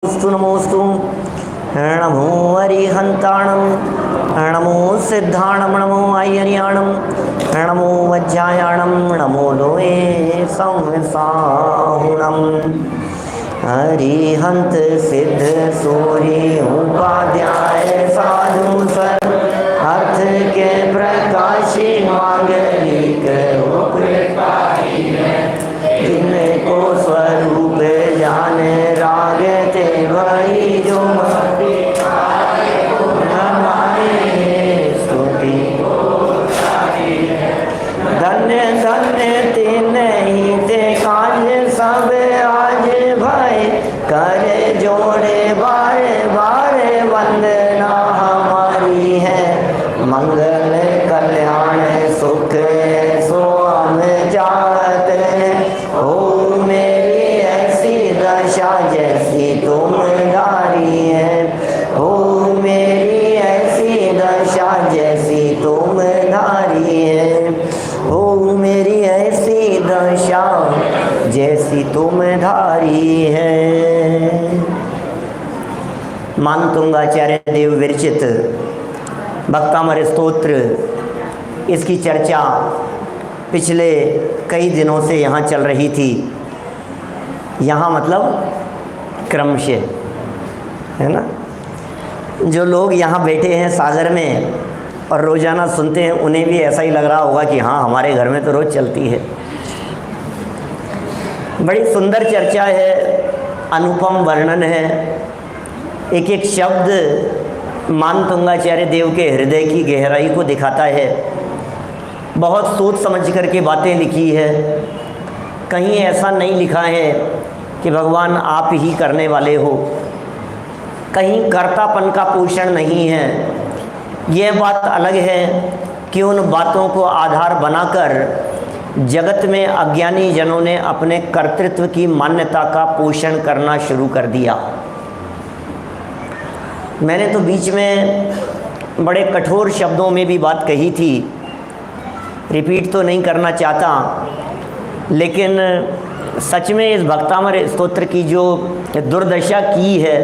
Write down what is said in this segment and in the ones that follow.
नमोस्तु नमो हरिहंताणं नमो सिद्धाणं नमो आयर्याणं नमो वज्रायाणं नमो लोये संसाहुणं हरिहंत सिद्ध सूर्य उपाध्याय साधु सर अर्थ के प्रकाशी मांगलिक जिनको स्वरूप जाने रागते वही जो स्तुति धन्य धन्य तीन ही ते काज सब आज भाई करे जोड़े बारे बारे वंदना हमारी है मंगल कल्याण सुख सो हम चाहते हैं। ओ मेरी ऐसी दशा जैसी तुम धारी है, ओ मेरी ऐसी दशा जैसी तुम धारी है, ओ मेरी ऐसी दशा जैसी तुम धारी है। मानतुंगाचार्य देव विरचित भक्तामर स्तोत्र, इसकी चर्चा पिछले कई दिनों से यहाँ चल रही थी। यहाँ मतलब क्रमशः, है ना। जो लोग यहाँ बैठे हैं सागर में और रोज़ाना सुनते हैं, उन्हें भी ऐसा ही लग रहा होगा कि हाँ हमारे घर में तो रोज़ चलती है। बड़ी सुंदर चर्चा है, अनुपम वर्णन है। एक एक शब्द मानतुंगाचार्य देव के हृदय की गहराई को दिखाता है। बहुत सोच समझ करके बातें लिखी है। कहीं ऐसा नहीं लिखा है कि भगवान आप ही करने वाले हो, कहीं कर्तापन का पोषण नहीं है। यह बात अलग है कि उन बातों को आधार बनाकर जगत में अज्ञानी जनों ने अपने कर्तृत्व की मान्यता का पोषण करना शुरू कर दिया। मैंने तो बीच में बड़े कठोर शब्दों में भी बात कही थी, रिपीट तो नहीं करना चाहता, लेकिन सच में इस भक्तामर स्तोत्र की जो दुर्दशा की है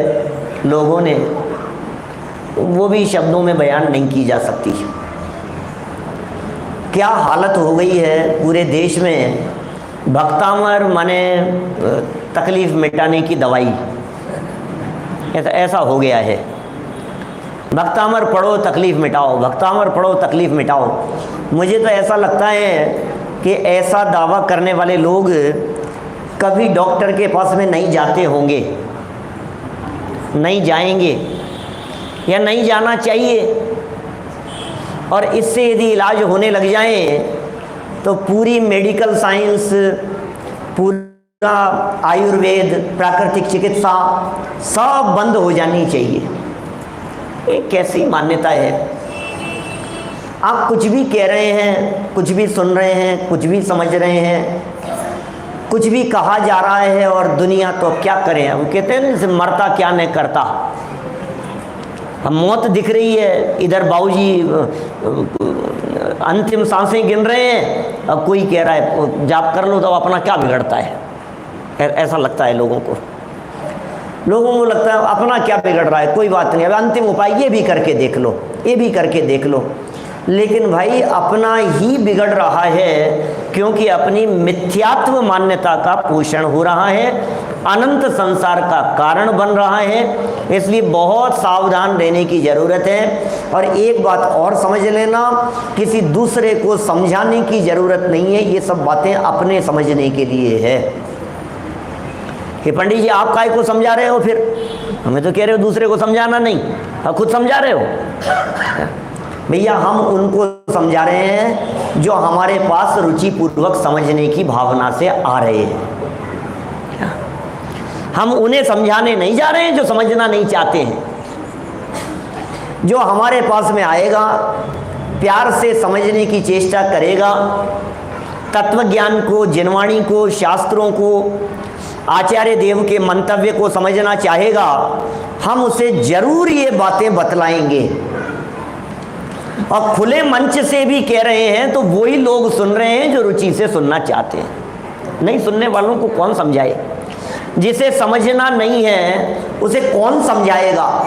लोगों ने, वो भी शब्दों में बयान नहीं की जा सकती। क्या हालत हो गई है पूरे देश में। भक्तामर माने तकलीफ़ मिटाने की दवाई, ऐसा हो गया है। भक्तामर पढ़ो तकलीफ़ मिटाओ, भक्तामर पढ़ो तकलीफ़ मिटाओ। मुझे तो ऐसा लगता है कि ऐसा दावा करने वाले लोग कभी डॉक्टर के पास में नहीं जाते होंगे, नहीं जाएंगे या नहीं जाना चाहिए। और इससे यदि इलाज होने लग जाए तो पूरी मेडिकल साइंस, पूरा आयुर्वेद, प्राकृतिक चिकित्सा सब बंद हो जानी चाहिए। ये कैसी मान्यता है। आप कुछ भी कह रहे हैं, कुछ भी सुन रहे हैं, कुछ भी समझ रहे हैं, कुछ भी कहा जा रहा है और दुनिया तो क्या करें। हम कहते हैं ना, मरता क्या नहीं करता। अब मौत दिख रही है, इधर बाबूजी अंतिम सांसें गिन रहे हैं, अब कोई कह रहा है जाप कर लो तो अपना क्या बिगड़ता है। ऐसा लगता है लोगों को लगता है अपना क्या बिगड़ रहा है, कोई बात नहीं, अब अंतिम उपाय ये भी करके देख लो, ये भी करके देख लो। लेकिन भाई अपना ही बिगड़ रहा है, क्योंकि अपनी मिथ्यात्व मान्यता का पोषण हो रहा है, अनंत संसार का कारण बन रहा है। इसलिए बहुत सावधान रहने की ज़रूरत है। और एक बात और समझ लेना, किसी दूसरे को समझाने की ज़रूरत नहीं है। ये सब बातें अपने समझने के लिए है। कि पंडित जी आप काय को समझा रहे हो, फिर हमें तो कह रहे हो दूसरे को समझाना नहीं, आप खुद समझा रहे हो। भैया हम उनको समझा रहे हैं जो हमारे पास रुचिपूर्वक समझने की भावना से आ रहे हैं। हम उन्हें समझाने नहीं जा रहे हैं जो समझना नहीं चाहते हैं। जो हमारे पास में आएगा, प्यार से समझने की चेष्टा करेगा, तत्व ज्ञान को, जिनवाणी को, शास्त्रों को, आचार्य देव के मंतव्य को समझना चाहेगा, हम उसे जरूर ये बातें बतलाएंगे। और खुले मंच से भी कह रहे हैं तो वही लोग सुन रहे हैं जो रुचि से सुनना चाहते हैं। नहीं सुनने वालों को कौन समझाए। जिसे समझना नहीं है उसे कौन समझाएगा?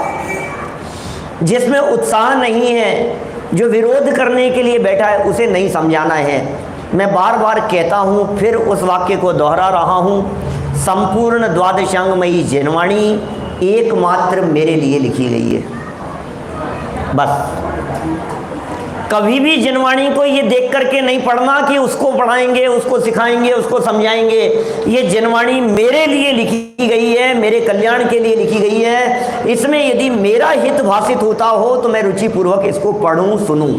जिसमें उत्साह नहीं है, जो विरोध करने के लिए बैठा है, उसे नहीं समझाना है। मैं बार बार कहता हूँ, फिर उस वाक्य को दोहरा रहा हूँ, संपूर्ण द्वादशांगमयी जिनवाणी एकमात्र मेरे लिए लिखी गई है। बस कभी भी जिनवाणी को ये देख करके नहीं पढ़ना कि उसको पढ़ाएंगे, उसको सिखाएंगे, उसको समझाएंगे। ये जिनवाणी मेरे लिए लिखी गई है, मेरे कल्याण के लिए लिखी गई है। इसमें यदि मेरा हित भाषित होता हो तो मैं रुचिपूर्वक इसको पढ़ूं, सुनूं।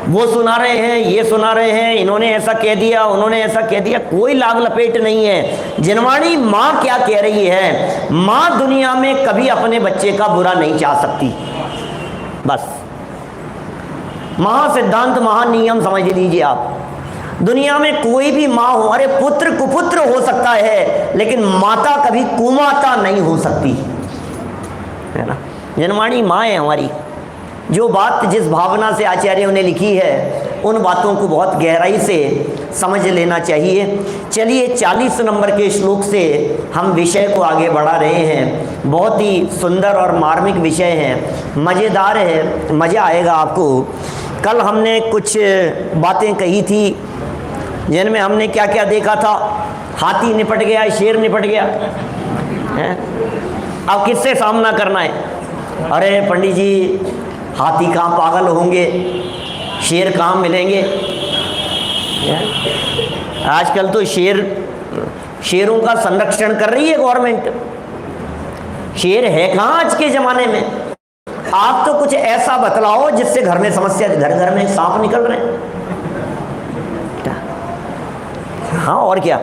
वो सुना रहे हैं, ये सुना रहे हैं, इन्होंने ऐसा कह दिया, उन्होंने ऐसा कह दिया, कोई लाग लपेट नहीं है। जिनवाणी माँ क्या कह रही है? माँ दुनिया में कभी अपने बच्चे का बुरा नहीं चाह सकती। बस महासिद्धांत, महानियम समझ लीजिए आप। दुनिया में कोई भी माँ हो, अरे पुत्र कुपुत्र हो सकता है, लेकिन माता कभी कुमाता नहीं हो सकती, है ना। जिनवाणी माँ है हमारी। जो बात जिस भावना से आचार्यों ने लिखी है, उन बातों को बहुत गहराई से समझ लेना चाहिए। चलिए 40 नंबर के श्लोक से हम विषय को आगे बढ़ा रहे हैं। बहुत ही सुंदर और मार्मिक विषय है, मज़ेदार है, मज़ा आएगा आपको। कल हमने कुछ बातें कही थी जिनमें हमने क्या क्या देखा था। हाथी निपट गया, शेर निपट गया है। अब किससे सामना करना है? अरे पंडित जी, हाथी कहाँ पागल होंगे, शेर कहाँ मिलेंगे? आजकल तो शेरों का संरक्षण कर रही है गवर्नमेंट। शेर है कहाँ आज के ज़माने में? आप तो कुछ ऐसा बतलाओ जिससे घर में समस्या, घर घर में सांप निकल रहे हैं। हाँ, और क्या?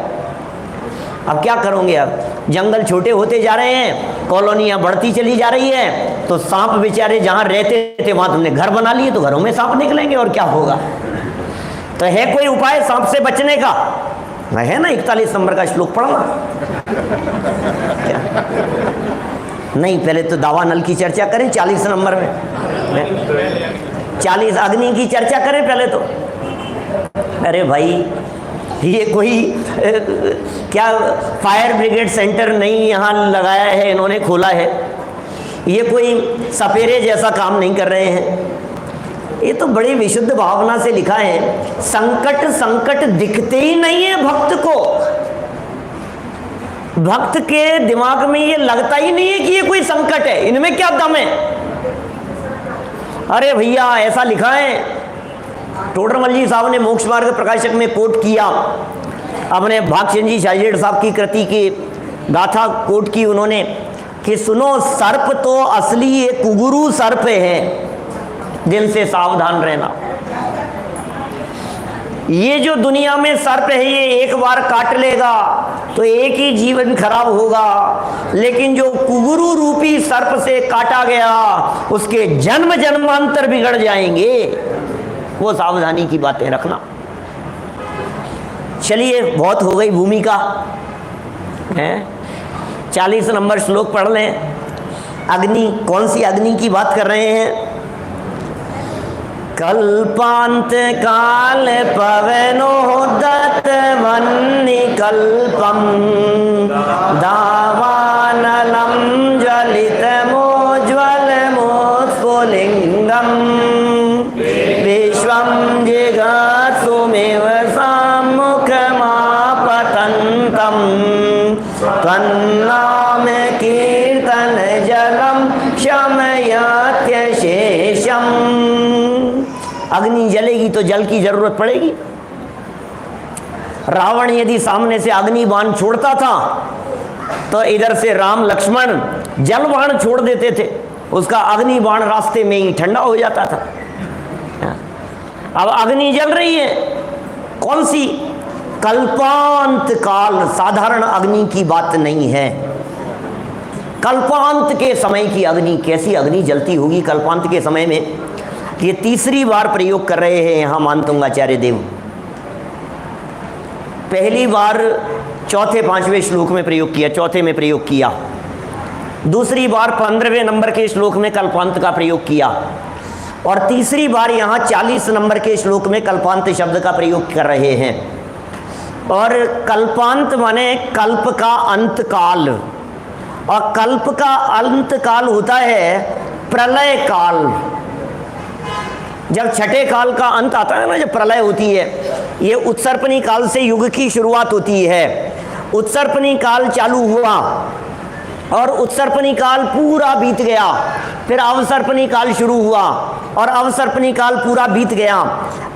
अब क्या करोगे? अब जंगल छोटे होते जा रहे हैं, कॉलोनियाँ बढ़ती चली जा रही है, तो सांप बेचारे जहाँ रहते थे वहाँ तुमने घर बना लिए, तो घरों में सांप निकलेंगे, और क्या होगा? तो है कोई उपाय सांप से बचने का? है ना, 41 नंबर का श्लोक पढ़ना। क्या? नहीं, पहले तो दावानल की चर्चा करें 40 नंबर में। 40 अग्नि की चर्चा करें पहले तो। अरे भाई, ये कोई क्या फायर ब्रिगेड सेंटर नहीं यहाँ लगाया है, इन्होंने खोला है। ये कोई सपेरे जैसा काम नहीं कर रहे हैं। ये तो बड़ी विशुद्ध भावना से लिखा है। संकट दिखते ही नहीं है भक्त को। भक्त के दिमाग में ये लगता ही नहीं है कि ये कोई संकट है, इनमें क्या दम है। अरे भैया, ऐसा लिखा है, टोडरमल जी साहब ने मोक्ष मार्ग प्रकाशक में कोट किया, अपने भागचंद जी शाहजेठ साहब की कृति की गाथा कोट की उन्होंने, कि सुनो, सर्प तो असली ये कुगुरु सर्प है, जिनसे सावधान रहना। ये जो दुनिया में सर्प है, ये एक बार काट लेगा तो एक ही जीवन खराब होगा, लेकिन जो कुगुरु रूपी सर्प से काटा गया, उसके जन्म जन्मांतर बिगड़ जाएंगे। वो सावधानी की बातें रखना। चलिए, बहुत हो गई भूमिका है। 40 नंबर श्लोक पढ़ लें। अग्नि, कौन सी अग्नि की बात कर रहे हैं? कल्पांत काल पवनोदत वह्निकल्पम दावानलम ज्वलितमोज्ज्वलमोत्फुल्लिंगम विश्वं जिगात्सुमिव सम्मुखमापतन्तं त्वन्नाम कीर्तन जलम शमयत्यशेषम्। अग्नि जलेगी तो जल की जरूरत पड़ेगी। रावण यदि सामने से अग्नि बाण छोड़ता था तो इधर से राम लक्ष्मण जल बाण छोड़ देते थे, उसका अग्नि बाण रास्ते में ही ठंडा हो जाता था। अब अग्नि जल रही है, कौन सी? कल्पांत काल, साधारण अग्नि की बात नहीं है। कल्पांत के समय की अग्नि, कैसी अग्नि जलती होगी कल्पांत के समय में? ये तीसरी बार प्रयोग कर रहे हैं यहाँ मानतुंगाचार्य देव। पहली बार चौथे 5वें श्लोक में प्रयोग किया, चौथे में प्रयोग किया। दूसरी बार 15वें नंबर के श्लोक में कल्पांत का प्रयोग किया, और तीसरी बार यहाँ 40 नंबर के श्लोक में कल्पांत शब्द का प्रयोग कर रहे हैं। और कल्पांत माने कल्प का अंत काल, और कल्प का अंत काल होता है प्रलय काल। जब छठे काल का अंत आता है ना, जब प्रलय होती है, ये उत्सर्पणी काल से युग की शुरुआत होती है। उत्सर्पणी काल चालू हुआ और उत्सर्पणी काल पूरा बीत गया, फिर अवसर्पणी काल शुरू हुआ और अवसर्पणी काल पूरा बीत गया।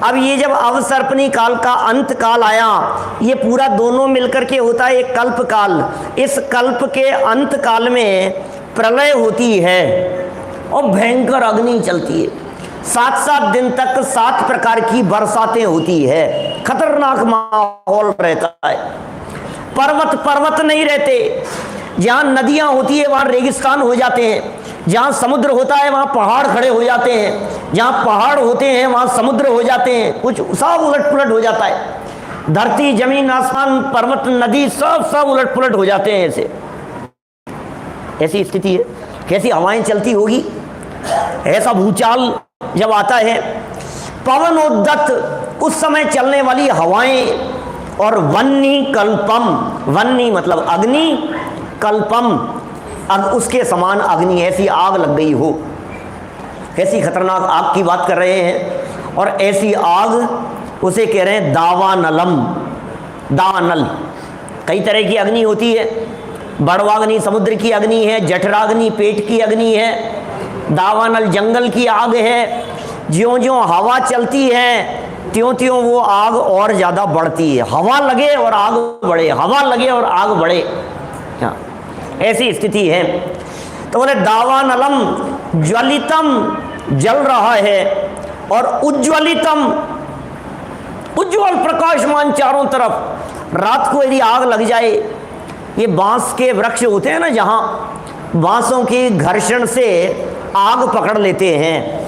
अब ये जब अवसर्पणी काल का अंत काल आया, ये पूरा दोनों मिलकर के होता है एक कल्प काल। इस कल्प के अंत काल में प्रलय होती है और भयंकर अग्नि चलती है। 7-7 दिन तक 7 प्रकार की बरसातें होती है, खतरनाक माहौल रहता है। पर्वत नहीं रहते, जहाँ नदियाँ होती है वहाँ रेगिस्तान हो जाते हैं, जहाँ समुद्र होता है वहाँ पहाड़ खड़े हो जाते हैं, जहाँ पहाड़ होते हैं वहाँ समुद्र हो जाते हैं, कुछ सब उलट पुलट हो जाता है। धरती, जमीन, आसमान, पर्वत, नदी सब उलट पुलट हो जाते हैं। ऐसी स्थिति है। कैसी हवाएं चलती होगी, ऐसा भूचाल जब आता है। पवनोद्दत, उस समय चलने वाली हवाएं। और वन्नी कल्पम, वन्नी मतलब अग्नि, कल्पम उसके समान अग्नि, ऐसी आग लग गई हो। कैसी खतरनाक आग की बात कर रहे हैं। और ऐसी आग उसे कह रहे हैं दावानलम, दावानल। कई तरह की अग्नि होती है। बड़वाग्नि समुद्र की अग्नि है, जठराग्नि पेट की अग्नि है, दावानल जंगल की आग है। ज्यों ज्यों हवा चलती है त्यों त्यों वो आग और ज़्यादा बढ़ती है। हवा लगे और आग बढ़े, हवा लगे और आग बढ़े, ऐसी स्थिति है। तो बोले दावानलम ज्वलितम, जल रहा है, और उज्ज्वलितम, उज्ज्वल प्रकाशमान चारों तरफ। रात को यदि आग लग जाए, ये बांस के वृक्ष होते हैं ना, जहाँ बांसों के घर्षण से आग पकड़ लेते हैं।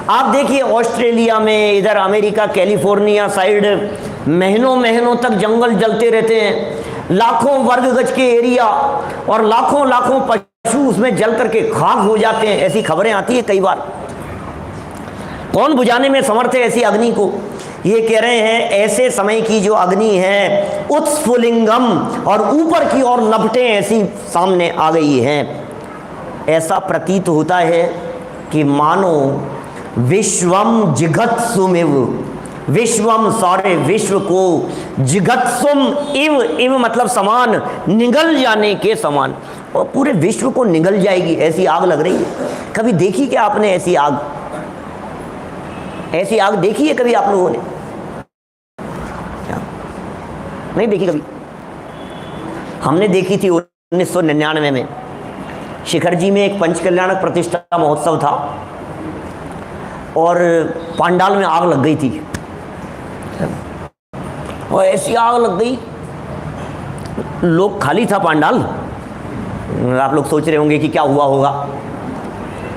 आप देखिए ऑस्ट्रेलिया में, इधर अमेरिका कैलिफोर्निया साइड महीनों तक जंगल जलते रहते हैं, लाखों वर्ग गज के एरिया, और लाखों पशु उसमें जल करके खाक हो जाते हैं। ऐसी खबरें आती है कई बार। कौन बुझाने में समर्थ है ऐसी अग्नि को? ये कह रहे हैं ऐसे समय की जो अग्नि है उत्स्फुलिंगम, और ऊपर की ओर लपटें ऐसी सामने आ गई हैं। ऐसा प्रतीत होता है कि मानो विश्वम जिगत्सुमिव, विश्वम सारे विश्व को, जिगत्सुम इव, इव मतलब समान, निगल जाने के समान, और पूरे विश्व को निगल जाएगी ऐसी आग लग रही है। कभी देखी क्या आपने ऐसी आग? ऐसी आग देखी है कभी आप लोगों ने? नहीं देखी कभी। हमने देखी थी 1999 में शिखर जी में एक पंचकल्याणक प्रतिष्ठा महोत्सव था, और पांडाल में आग लग गई थी। और ऐसी आग लग गई, लोग खाली था पांडाल। आप लोग सोच रहे होंगे कि क्या हुआ होगा।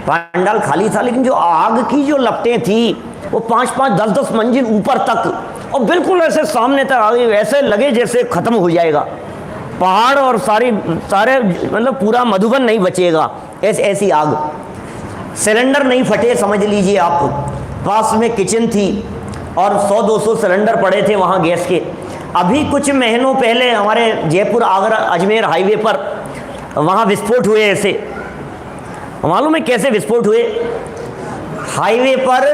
पांडाल खाली था, लेकिन जो आग की जो लपटें थी वो 5-5, 10-10 मंजिल ऊपर तक, और बिल्कुल ऐसे सामने तक आ गई। ऐसे लगे जैसे खत्म हो जाएगा पहाड़, और सारे मतलब पूरा मधुबन नहीं बचेगा, ऐसी आग। सिलेंडर नहीं फटे समझ लीजिए आप। पास में किचन थी और 100-200 सिलेंडर पड़े थे वहाँ गैस के। अभी कुछ महीनों पहले हमारे जयपुर आगरा अजमेर हाईवे पर वहाँ विस्फोट हुए। ऐसे मालूम है कैसे विस्फोट हुए? हाईवे पर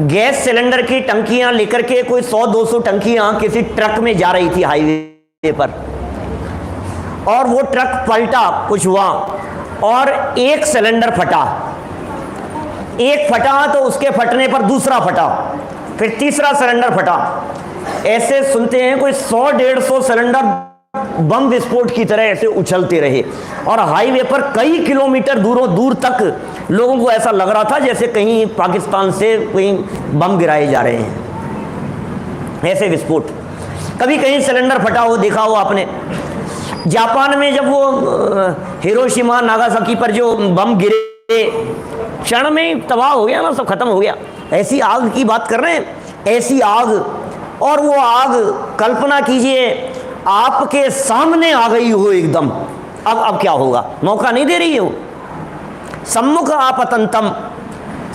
गैस सिलेंडर की टंकियाँ लेकर के कोई 100-200 टंकियाँ किसी ट्रक में जा रही थी हाईवे पर, और वो ट्रक पलटा, कुछ हुआ, और एक सिलेंडर फटा। एक फटा तो उसके फटने पर दूसरा फटा, फिर तीसरा सिलेंडर फटा। ऐसे सुनते हैं कोई 100-150 सिलेंडर बम विस्फोट की तरह ऐसे उछलते रहे, और हाईवे पर कई किलोमीटर दूर तक लोगों को ऐसा लग रहा था जैसे कहीं पाकिस्तान से कहीं बम गिराए जा रहे हैं। ऐसे विस्फोट। कभी कहीं सिलेंडर फटा हो देखा हो आपने? जापान में जब वो हिरोशिमा नागासाकी पर जो बम गिरे, क्षण में तबाह हो गया ना, सब खत्म हो गया। ऐसी आग की बात कर रहे हैं, ऐसी आग। और वो आग कल्पना कीजिए आपके सामने आ गई हो एकदम। अब क्या होगा? मौका नहीं दे रही है वो। सम्मुख आपतंतम,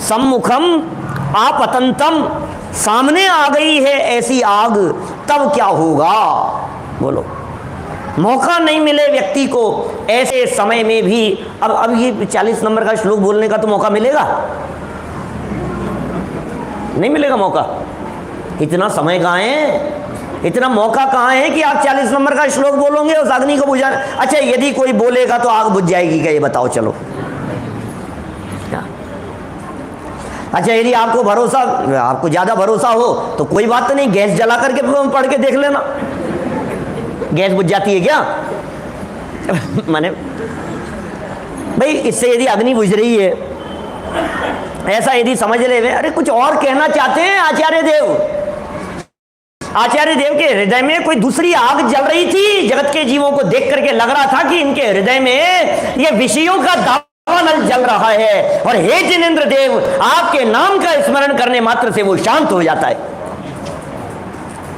सम्मुखम आपतंतम, सामने आ गई है ऐसी आग। तब क्या होगा? बोलो। मौका नहीं मिले व्यक्ति को ऐसे समय में भी। अब ये 40 नंबर का श्लोक बोलने का तो मौका मिलेगा? नहीं मिलेगा मौका। इतना समय कहाँ है, इतना मौका कहाँ है कि आप 40 नंबर का श्लोक बोलोगे उस अग्नि को बुझा। अच्छा, यदि कोई बोलेगा तो आग बुझ जाएगी क्या? ये बताओ। चलो, अच्छा यदि आपको भरोसा, आपको ज्यादा भरोसा हो तो कोई बात नहीं, गैस जला करके पढ़ के देख लेना, गैस बुझ जाती है क्या? माने भाई, इससे यदि अग्नि बुझ रही है, ऐसा यदि समझ ले। अरे कुछ और कहना चाहते हैं आचार्य देव। आचार्य देव के हृदय में कोई दूसरी आग जल रही थी। जगत के जीवों को देख करके लग रहा था कि इनके हृदय में ये विषयों का दावानल जल रहा है, और हे जिनेंद्र देव, आपके नाम का स्मरण करने मात्र से वो शांत हो जाता है।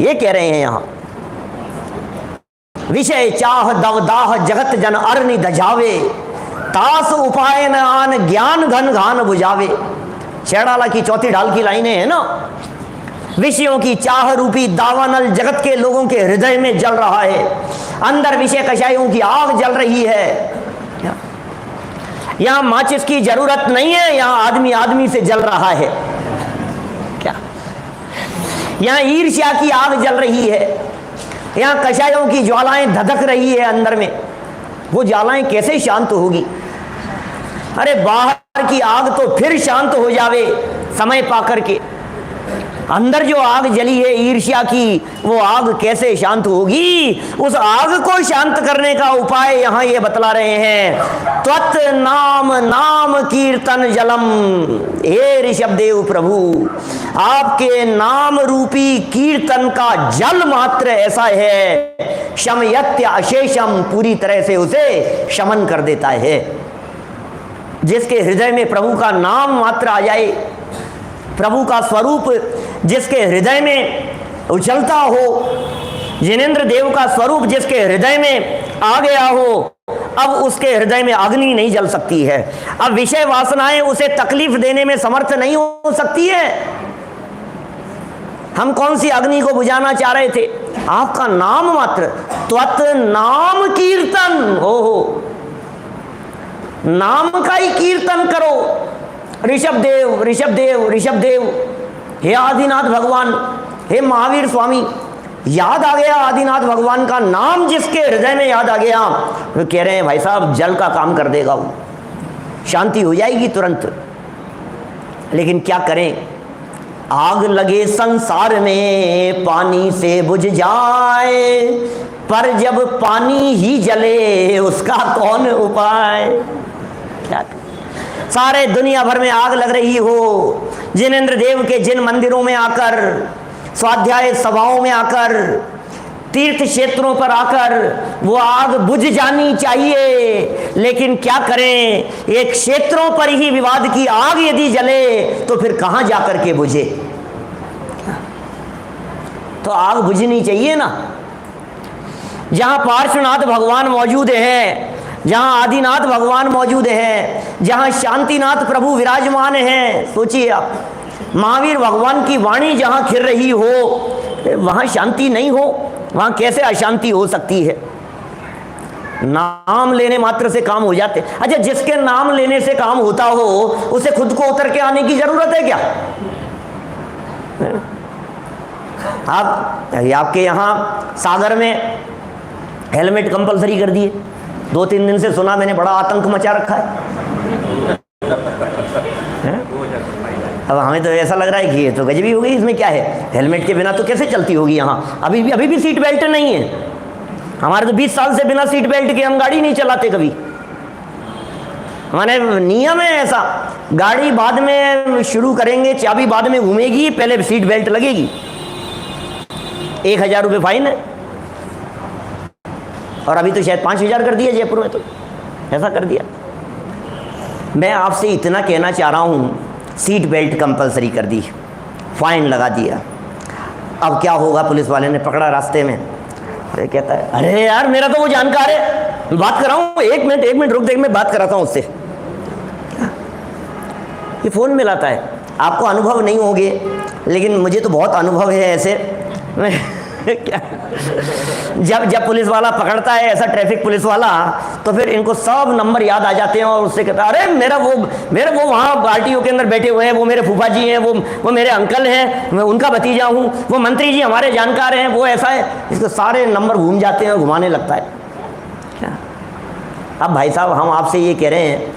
ये कह रहे हैं यहां, विषय चाह दवदाह जगत जन अर्नि दजावे, तास उपाय न आन ज्ञान घन घान बुझावे। शेराला की चौथी ढाल की लाइनें हैं ना। विषयों की चाह रूपी दावानल जगत के लोगों के हृदय में जल रहा है, अंदर विषय कषायों की आग जल रही है। यहां माचिस की जरूरत नहीं है, यहां आदमी आदमी से जल रहा है। क्या? यहां ईर्ष्या की आग जल रही है, यहां कषायों की ज्वालाएं धधक रही है अंदर में। वो ज्वालाएं कैसे शांत होगी? अरे बाहर की आग तो फिर शांत हो जावे समय पाकर के, अंदर जो आग जली है ईर्ष्या की, वो आग कैसे शांत होगी? उस आग को शांत करने का उपाय यहां ये बतला रहे हैं। त्वत् नाम नाम कीर्तन जलम। हे ऋषभदेव प्रभु, आपके नाम रूपी कीर्तन का जल मात्र ऐसा है, शमयत्य अशेषम, पूरी तरह से उसे शमन कर देता है। जिसके हृदय में प्रभु का नाम मात्र आ जाए, प्रभु का स्वरूप जिसके हृदय में उछलता हो, जिनेंद्र देव का स्वरूप जिसके हृदय में आ गया हो, अब उसके हृदय में अग्नि नहीं जल सकती है। अब विषय वासनाएं उसे तकलीफ देने में समर्थ नहीं हो सकती है। हम कौन सी अग्नि को बुझाना चाह रहे थे? आपका नाम मात्र, त्वत् नाम कीर्तन। ओहो, नाम का ही कीर्तन करो। ऋषभदेव ऋषभदेव ऋषभदेव, हे आदिनाथ भगवान, हे महावीर स्वामी। याद आ गया आदिनाथ भगवान का नाम, जिसके हृदय में याद आ गया, वो कह रहे हैं भाई साहब जल का काम कर देगा, वो शांति हो जाएगी तुरंत। लेकिन क्या करें? आग लगे संसार में पानी से बुझ जाए, पर जब पानी ही जले उसका कौन उपाय? क्या सारे दुनिया भर में आग लग रही हो, जिनेंद्र देव के जिन मंदिरों में आकर, स्वाध्याय सभाओं में आकर, तीर्थ क्षेत्रों पर आकर वो आग बुझ जानी चाहिए। लेकिन क्या करें, एक क्षेत्रों पर ही विवाद की आग यदि जले तो फिर कहां जाकर के बुझे? तो आग बुझनी चाहिए ना। जहां पार्श्वनाथ भगवान मौजूद हैं, जहां आदिनाथ भगवान मौजूद हैं, जहां शांतिनाथ प्रभु विराजमान हैं, सोचिए आप, महावीर भगवान की वाणी जहां खिर रही हो, वहां शांति नहीं हो, वहां कैसे अशांति हो सकती है? नाम लेने मात्र से काम हो जाते। अच्छा, जिसके नाम लेने से काम होता हो उसे खुद को उतर के आने की जरूरत है क्या? आपके यहां सागर में हेलमेट कंपलसरी कर दिए। 2-3 दिन से सुना मैंने, बड़ा आतंक मचा रखा है। अब हमें तो ऐसा लग रहा है कि ये तो गजबी हो गई, इसमें क्या है? हेलमेट के बिना तो कैसे चलती होगी यहाँ? अभी भी सीट बेल्ट नहीं है। हमारे तो 20 साल से बिना सीट बेल्ट के हम गाड़ी नहीं चलाते कभी। हमारे नियम है ऐसा, गाड़ी बाद में शुरू करेंगे, चाबी बाद में घूमेगी, पहले सीट बेल्ट लगेगी। 1000 रुपये फाइन है, और अभी तो शायद 5000 कर दिया जयपुर में, तो ऐसा कर दिया। मैं आपसे इतना कहना चाह रहा हूँ, सीट बेल्ट कंपलसरी कर दी, फाइन लगा दिया। अब क्या होगा? पुलिस वाले ने पकड़ा रास्ते में, अरे कहता है, अरे यार मेरा तो वो जानकार है, बात कर रहा हूँ, एक मिनट रुक, देख मैं बात कराता हूँ उससे। ये फ़ोन मिलाता है। आपको अनुभव नहीं होंगे, लेकिन मुझे तो बहुत अनुभव है ऐसे। क्या जब पुलिस वाला पकड़ता है ऐसा ट्रैफिक पुलिस वाला, तो फिर इनको सब नंबर याद आ जाते हैं और उससे कहता है अरे मेरा वो वहाँ आरटीओ के अंदर बैठे हुए हैं, वो मेरे फूफा जी हैं, वो मेरे अंकल हैं, मैं उनका भतीजा हूँ, वो मंत्री जी हमारे जानकार हैं, वो ऐसा है। इसको सारे नंबर घूम जाते हैं और घुमाने लगता है। क्या अब भाई साहब हम आपसे ये कह रहे हैं,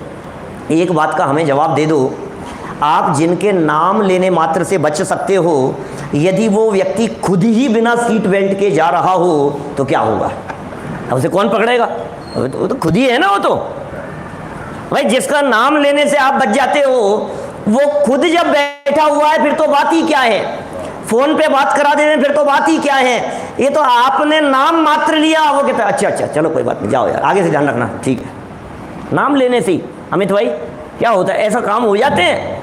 एक बात का हमें जवाब दे दो, आप जिनके नाम लेने मात्र से बच सकते हो, यदि वो व्यक्ति खुद ही बिना सीट बेल्ट के जा रहा हो तो क्या होगा? अब उसे कौन पकड़ेगा? वो तो खुद ही है ना। वो तो भाई जिसका नाम लेने से आप बच जाते हो, वो खुद जब बैठा हुआ है फिर तो बात ही क्या है? फोन पे बात करा देने फिर तो बात ही क्या है? ये तो आपने नाम मात्र लिया, वो कहता है अच्छा चलो कोई बात नहीं, जाओ यार आगे से ध्यान रखना, ठीक है। नाम लेने से ही अमित भाई क्या होता है, ऐसा काम हो जाते हैं।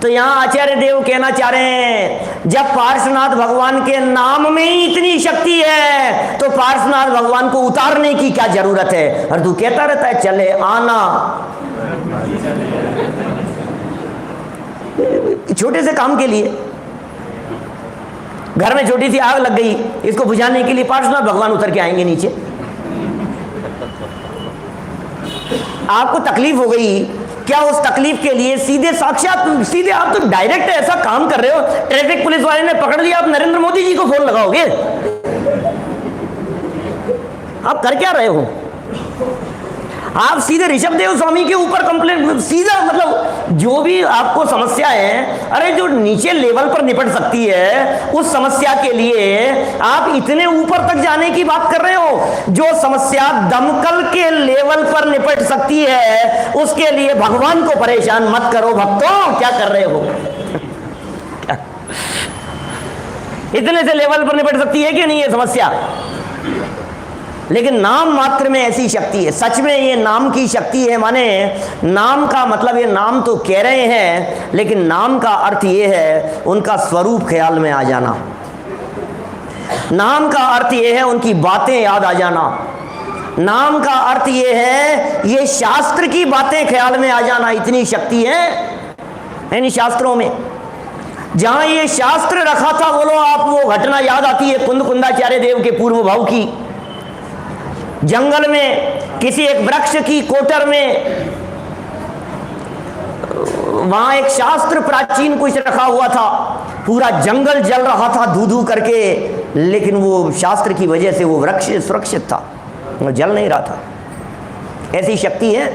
तो यहाँ आचार्य देव कहना चाह रहे हैं, जब पार्श्वनाथ भगवान के नाम में ही इतनी शक्ति है तो पार्श्वनाथ भगवान को उतारने की क्या जरूरत है? और तू कहता रहता है चले आना। छोटे से काम के लिए घर में छोटी सी आग लग गई, इसको बुझाने के लिए पार्श्वनाथ भगवान उतर के आएंगे नीचे। आपको तकलीफ हो गई, क्या उस तकलीफ के लिए सीधे आप तो डायरेक्ट ऐसा काम कर रहे हो, ट्रैफिक पुलिस वाले ने पकड़ लिया, आप नरेंद्र मोदी जी को फोन लगाओगे? आप कर क्या रहे हो? आप सीधे ऋषभदेव स्वामी के ऊपर कंप्लेंट, सीधा मतलब जो भी आपको समस्या है, अरे जो नीचे लेवल पर निपट सकती है उस समस्या के लिए आप इतने ऊपर तक जाने की बात कर रहे हो। जो समस्या दमकल के लेवल पर निपट सकती है उसके लिए भगवान को परेशान मत करो भक्तों। क्या कर रहे हो? इतने से लेवल पर निपट सकती है कि नहीं ये समस्या? लेकिन नाम मात्र में ऐसी शक्ति है। सच में ये नाम की शक्ति है। माने नाम का मतलब, ये नाम तो कह रहे हैं लेकिन नाम का अर्थ ये है उनका स्वरूप ख्याल में आ जाना। नाम का अर्थ ये है उनकी बातें याद आ जाना। नाम का अर्थ ये है ये शास्त्र की बातें ख्याल में आ जाना। इतनी शक्ति है इन शास्त्रों में। जहां ये शास्त्र रखा था, बोलो आप, वो घटना याद आती है कुंद कुंदाचार्य देव के पूर्व भाव की। जंगल में किसी एक वृक्ष की कोटर में वहां एक शास्त्र प्राचीन कुछ रखा हुआ था। पूरा जंगल जल रहा था धू धू करके, लेकिन वो शास्त्र की वजह से वो वृक्ष सुरक्षित था, वो जल नहीं रहा था। ऐसी शक्ति है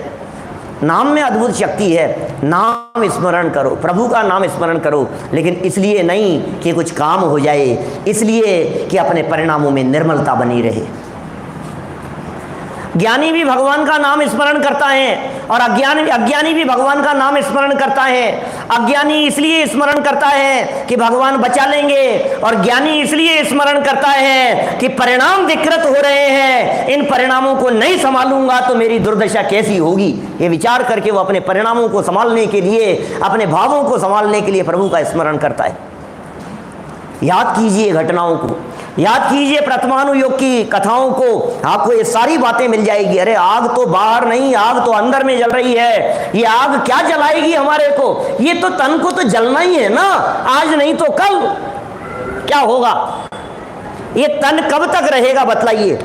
नाम में, अद्भुत शक्ति है। नाम स्मरण करो, प्रभु का नाम स्मरण करो, लेकिन इसलिए नहीं कि कुछ काम हो जाए, इसलिए कि अपने परिणामों में निर्मलता बनी रहे। ज्ञानी भी भगवान का नाम स्मरण करता है और अज्ञानी भी भगवान का नाम स्मरण करता है। अज्ञानी इसलिए स्मरण करता है कि भगवान बचा लेंगे, और ज्ञानी इसलिए स्मरण करता है कि परिणाम विकृत हो रहे हैं, इन परिणामों को नहीं संभालूंगा तो मेरी दुर्दशा कैसी होगी। ये विचार करके वो अपने परिणामों को संभालने के लिए, अपने भावों को संभालने के लिए प्रभु का स्मरण करता है। याद कीजिए घटनाओं को, याद कीजिए प्रथमानुयोग की कथाओं को, आपको ये सारी बातें मिल जाएगी। अरे आग तो बाहर नहीं, आग तो अंदर में जल रही है। ये आग क्या जलाएगी हमारे को? ये तो तन को तो जलना ही है ना, आज नहीं तो कल। क्या होगा? ये तन कब तक रहेगा बतलाइए?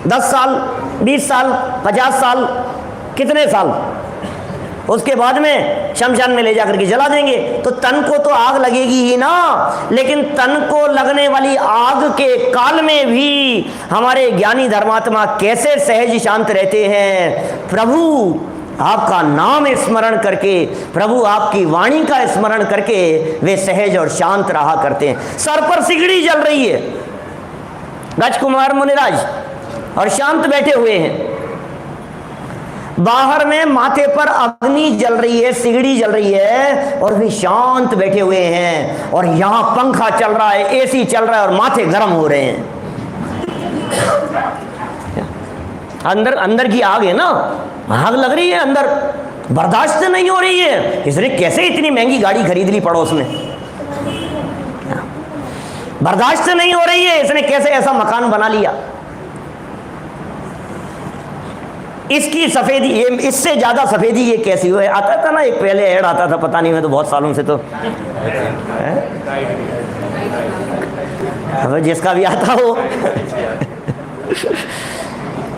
10 साल, 20 साल, 50 साल, कितने साल? उसके बाद में शमशान में ले जाकर के जला देंगे। तो तन को तो आग लगेगी ही ना, लेकिन तन को लगने वाली आग के काल में भी हमारे ज्ञानी धर्मात्मा कैसे सहज शांत रहते हैं? प्रभु आपका नाम स्मरण करके, प्रभु आपकी वाणी का स्मरण करके वे सहज और शांत रहा करते हैं। सर पर सिगड़ी जल रही है, राजकुमार मुनिराज और शांत बैठे हुए हैं। बाहर में माथे पर अग्नि जल रही है, सिगड़ी जल रही है, और वे शांत बैठे हुए हैं। और यहां पंखा चल रहा है, एसी चल रहा है, और माथे गर्म हो रहे हैं। अंदर की आग है ना, आग लग रही है अंदर, बर्दाश्त नहीं हो रही है। इसने कैसे इतनी महंगी गाड़ी खरीद ली पड़ोस में, बर्दाश्त नहीं हो रही है। इसने कैसे ऐसा मकान बना लिया? इसकी सफेदी, ये इससे ज्यादा सफेदी ये कैसी हुई? आता था ना एक पहले ऐड आता था, पता नहीं, मैं तो बहुत सालों से तो अब जिसका भी आता हो।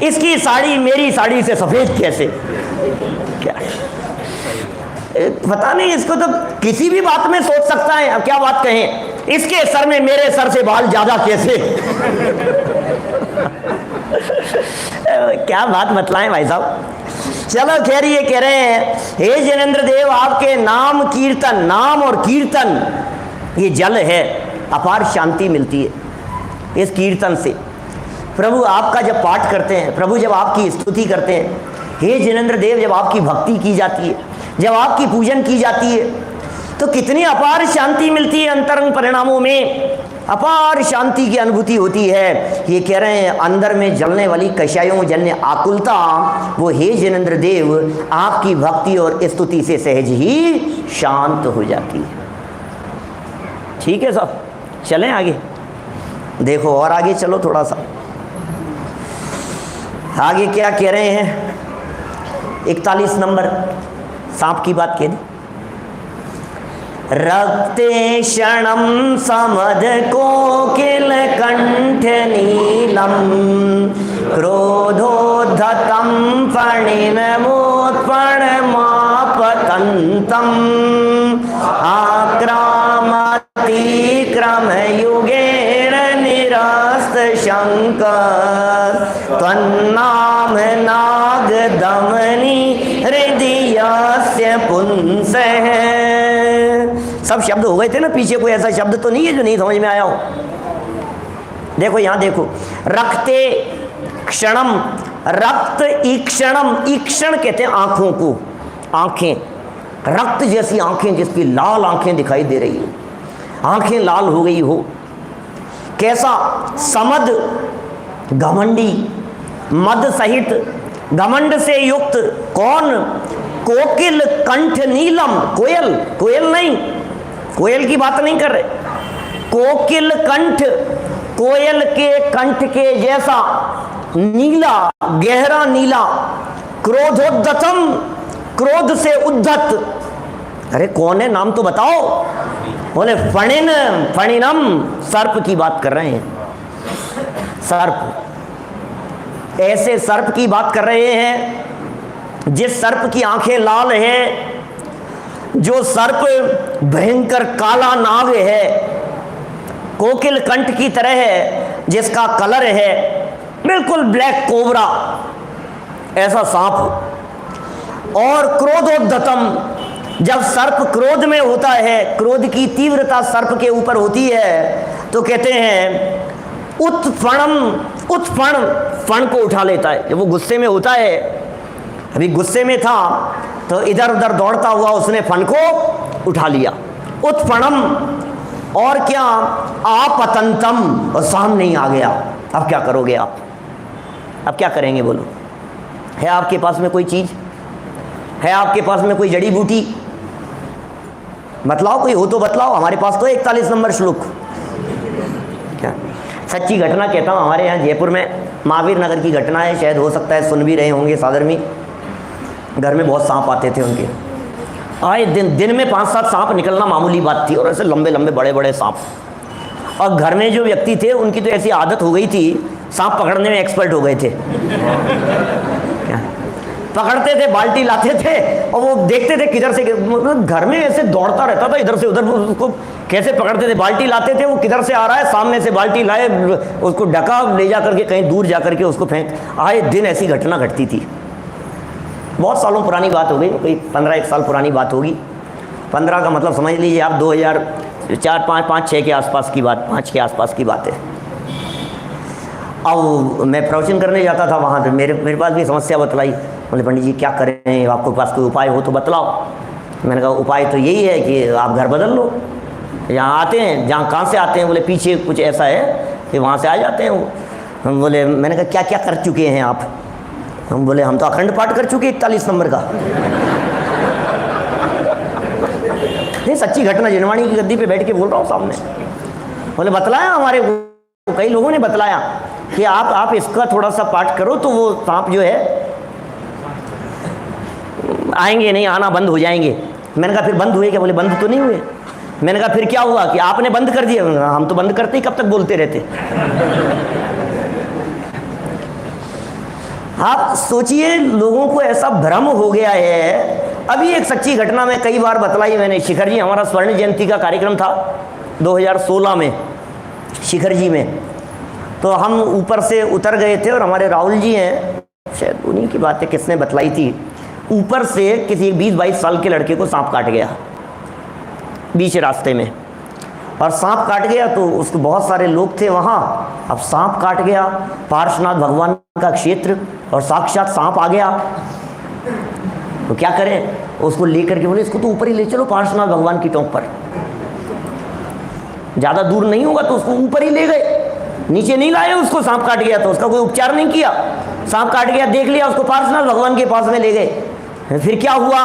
इसकी साड़ी मेरी साड़ी से सफेद कैसे, क्या पता नहीं, इसको तो किसी भी बात में सोच सकता है। अब क्या बात कहें, इसके सर में मेरे सर से बाल ज्यादा कैसे। क्या बात बतलाएं भाई साहब। चलो खैर, ये कह रहे हैं, हे जिनेंद्र देव, आपके नाम कीर्तन, नाम और कीर्तन ये जल है, अपार शांति मिलती है इस कीर्तन से। प्रभु आपका जब पाठ करते हैं, प्रभु जब आपकी स्तुति करते हैं, हे जिनेंद्र देव, जब आपकी भक्ति की जाती है, जब आपकी पूजन की जाती है, तो कितनी अपार शांति मिलती है। अंतरंग परिणामों में अपार शांति की अनुभूति होती है। ये कह रहे हैं, अंदर में जलने वाली कषायों जन्य आकुलता, वो हे जिनेंद्र देव आपकी भक्ति और स्तुति से सहज ही शांत हो जाती है। ठीक है साहब, चलें आगे। देखो और आगे चलो थोड़ा सा, आगे क्या कह रहे हैं। 41 नंबर सांप की बात कह दी। रक्ते क्षणम समद कोकिल कंठ नीलम, क्रोधोद्धतं फणिनमोत्पणमापतन्तं, आक्रामतिक्रम युगेण निरस्त शंक, त्वन्नाम नागदमनी हृदयस्य पुंसः। सब शब्द हो गए थे ना पीछे, कोई ऐसा शब्द तो नहीं है जो नहीं समझ में आया हो। देखो यहां देखो, रक्ते क्षणम, रक्त ईक्षणम, ईक्षण कहते हैं आंखों को, आंखें, रक्त जैसी आंखें, जिसकी लाल आंखें दिखाई दे रही है, आंखें लाल हो गई हो। कैसा, समद, घमंडी, मद सहित घमंड से युक्त। कौन, कोकिल कंठ नीलम, कोयल, कोयल नहीं, कोयल की बात नहीं कर रहे, कोकिल कंठ, कोयल के कंठ के जैसा नीला, गहरा नीला, क्रोधोद्धतम, क्रोध से उद्धत। अरे कौन है, नाम तो बताओ। बोले फणिन, फणिनम, सर्प की बात कर रहे हैं, सर्प, ऐसे सर्प की बात कर रहे हैं जिस सर्प की आंखें लाल है, जो सर्प भयंकर काला नाग है, कोकिल कंठ की तरह है, जिसका कलर है बिल्कुल ब्लैक कोबरा, ऐसा सांप। और क्रोधोद्धतम, जब सर्प क्रोध में होता है, क्रोध की तीव्रता सर्प के ऊपर होती है, तो कहते हैं उत्फणम, उत्फण, फण को उठा लेता है। जब वो गुस्से में होता है, अभी गुस्से में था तो इधर उधर दौड़ता हुआ उसने फण को उठा लिया, उत्फणम। और क्या, आपतंतम, और सामने ही आ गया। अब क्या करोगे आप, अब क्या करेंगे बोलो। है आपके पास में कोई चीज, है आपके पास में कोई जड़ी बूटी, बतलाओ, कोई हो तो बतलाओ। हमारे पास तो 41 नंबर श्लोक। क्या सच्ची घटना कहता हूँ, हमारे यहाँ जयपुर में महावीर नगर की घटना है, शायद हो सकता है सुन भी रहे होंगे सादर में। घर में बहुत सांप आते थे उनके, आए दिन में 5-7 सांप निकलना मामूली बात थी, और ऐसे लंबे लंबे बड़े बड़े सांप। और घर में जो व्यक्ति थे उनकी तो ऐसी आदत हो गई थी, सांप पकड़ने में एक्सपर्ट हो गए थे। पकड़ते थे, बाल्टी लाते थे, और वो देखते थे किधर से, मतलब घर में ऐसे दौड़ता रहता था इधर से उधर। उसको कैसे पकड़ते थे, बाल्टी लाते थे, वो किधर से आ रहा है, सामने से बाल्टी लाए, उसको ढका, ले जा करके कहीं दूर जा करके उसको फेंक। आए दिन ऐसी घटना घटती थी। बहुत सालों पुरानी बात हो गई, कोई 15-1 साल पुरानी बात होगी। 15 का मतलब समझ लीजिए आप 2004, 5, 6 के आसपास की बात, 5 के आसपास की बात है। अब मैं प्रवचन करने जाता था वहाँ पे, मेरे पास भी समस्या बतलाई। बोले पंडित जी क्या करें, आपके पास कोई उपाय हो तो बतलाओ। मैंने कहा उपाय तो यही है कि आप घर बदल लो, यहाँ आते हैं, जहाँ कहाँ से आते हैं, बोले पीछे कुछ ऐसा है कि वहाँ से आ जाते हैं वो। हम बोले, मैंने कहा क्या क्या कर चुके हैं आप। हम बोले हम तो अखंड पाठ कर चुके 41 नंबर का। ये सच्ची घटना, जिनवाणी की गद्दी पे बैठ के बोल रहा हूँ सामने। बोले बतलाया हमारे को, कई लोगों ने बतलाया कि आप इसका थोड़ा सा पाठ करो तो वो सांप जो है आएंगे नहीं, आना बंद हो जाएंगे। मैंने कहा फिर बंद हुए क्या। बोले बंद तो नहीं हुए। मैंने कहा फिर क्या हुआ कि आपने बंद कर दिया? हम तो बंद करते ही कब तक बोलते रहते। आप सोचिए, लोगों को ऐसा भ्रम हो गया है। अभी एक सच्ची घटना में कई बार बतलाई मैंने। शिखर जी, हमारा स्वर्ण जयंती का कार्यक्रम था 2016 में शिखर जी में, तो हम ऊपर से उतर गए थे और हमारे राहुल जी हैं, शायद उन्हीं की बातें किसने बतलाई थी, ऊपर से किसी 20-22 साल के लड़के को सांप काट गया बीच रास्ते में। और सांप काट गया तो उसको बहुत सारे लोग थे वहाँ। अब सांप काट गया, पार्श्वनाथ भगवान का क्षेत्र, और साक्षात सांप आ गया, तो क्या करें? उसको लेकर के बोले इसको तो ऊपर ही ले चलो पार्श्वनाथ भगवान की टोंक पर, ज़्यादा दूर नहीं होगा। तो उसको ऊपर ही ले गए, नीचे नहीं लाए उसको। सांप काट गया तो उसका कोई उपचार नहीं किया, सांप काट गया, देख लिया, उसको पार्श्वनाथ भगवान के पास में ले गए। फिर क्या हुआ?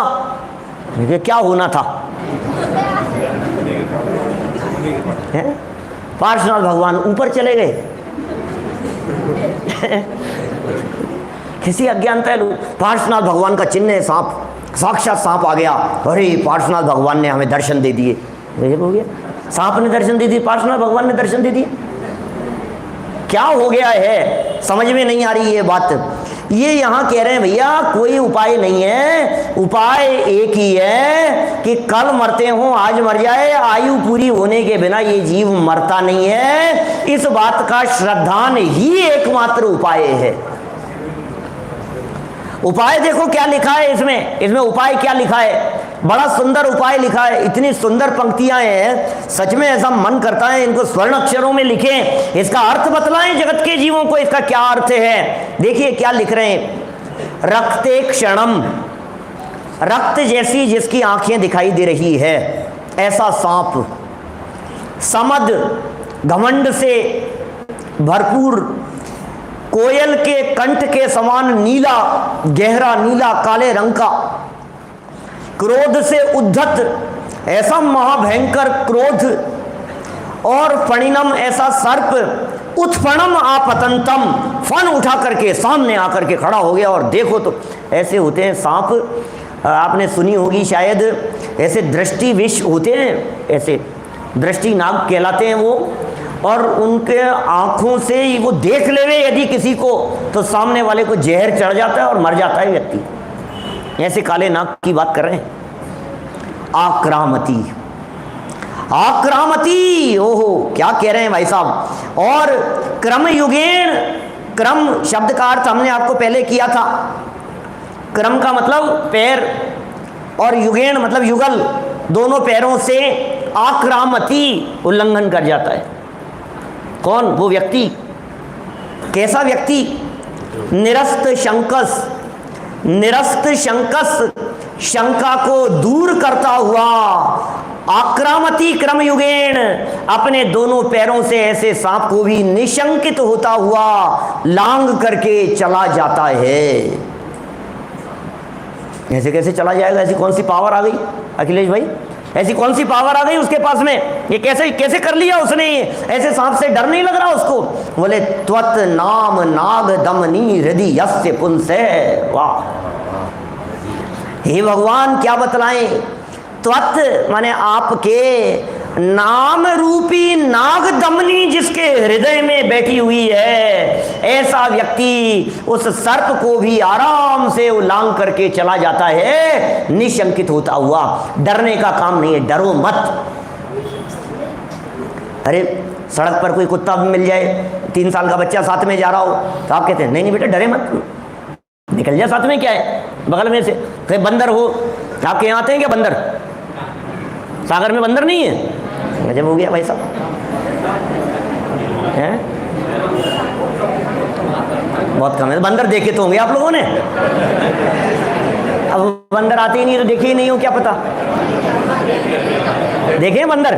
क्या होना था? पार्श्वनाथ भगवान ऊपर चले गए। किसी अज्ञानता है, पार्श्वनाथ भगवान का चिन्ह है सांप, साक्षात सांप आ गया। अरे पार्श्वनाथ भगवान ने हमें दर्शन दे दिए। हो गया, सांप ने दर्शन दे दिए, पार्श्वनाथ भगवान ने दर्शन दे दिए। क्या हो गया है समझ में नहीं आ रही ये बात। ये यहाँ कह रहे हैं भैया कोई उपाय नहीं है, उपाय एक ही है कि कल मरते हो आज मर जाए, आयु पूरी होने के बिना ये जीव मरता नहीं है। इस बात का श्रद्धान ही एकमात्र उपाय है। उपाय देखो क्या लिखा है इसमें, इसमें उपाय क्या लिखा है, बड़ा सुंदर उपाय लिखा है। इतनी सुंदर पंक्तियां हैं, सच में ऐसा मन करता है इनको स्वर्ण अक्षरों में लिखें, इसका अर्थ बतलाएं जगत के जीवों को, इसका क्या अर्थ है। देखिए क्या लिख रहे हैं, रक्ते क्षणम, रक्त जैसी जिसकी आंखें दिखाई दे रही है ऐसा सांप, समद घमंड से भरपूर, कोयल के कंठ के समान नीला, गहरा नीला काले रंग का, क्रोध से उद्धत, ऐसा महाभयंकर क्रोध, और फणिनम ऐसा सर्प, उत्फणम आपतंतम, फन उठा करके सामने आकर के खड़ा हो गया। और देखो तो ऐसे होते हैं सांप, आपने सुनी होगी शायद, ऐसे दृष्टि विष होते हैं, ऐसे दृष्टि नाग कहलाते हैं वो, और उनके आंखों से ही वो देख लेवे यदि किसी को तो सामने वाले को जहर चढ़ जाता है और मर जाता है व्यक्ति। ऐसे काले नाग की बात कर रहे हैं। आक्रामती, आक्रामती, ओहो क्या कह रहे हैं भाई साहब। और क्रम युगेण, क्रम शब्द का अर्थ हमने आपको पहले किया था। क्रम का मतलब पैर और युगेण मतलब युगल, दोनों पैरों से आक्रामती उल्लंघन कर जाता है। कौन? वो व्यक्ति। कैसा व्यक्ति? निरस्त शंकस, निरस्त शंकस, शंका को दूर करता हुआ, आक्रामती क्रम युगेण, अपने दोनों पैरों से ऐसे सांप को भी निशंकित होता हुआ लांग करके चला जाता है। ऐसे कैसे चला जाएगा? ऐसी कौन सी पावर आ गई अखिलेश भाई? ऐसी कौन सी पावर आ गई उसके पास में? ये कैसे कैसे कर लिया उसने? ऐसे सांप से डर नहीं लग रहा उसको? बोले त्वत नाम नाग दमनी हृदय यस्य पुंसे। वाह, हे भगवान क्या बतलाएं। त्वत माने आपके, नाम रूपी नाग दमनी जिसके हृदय में बैठी हुई है, ऐसा व्यक्ति उस सर्प को भी आराम से उलांग करके चला जाता है, निशंकित होता हुआ। डरने का काम नहीं है, डरो मत। अरे सड़क पर कोई कुत्ता भी मिल जाए, 3 साल का बच्चा साथ में जा रहा हो, तो आप कहते हैं नहीं नहीं बेटा डरे मत, निकल जा, साथ में क्या है, बगल में से। कहीं बंदर हो, आपके यहाँ आते हैं क्या बंदर? सागर में बंदर नहीं है? गजब हो गया भाई साहब, हैं? बहुत कम है। बंदर देखे तो होंगे आप लोगों ने, अब बंदर आते ही नहीं तो देखे ही नहीं हो, क्या पता। देखें बंदर?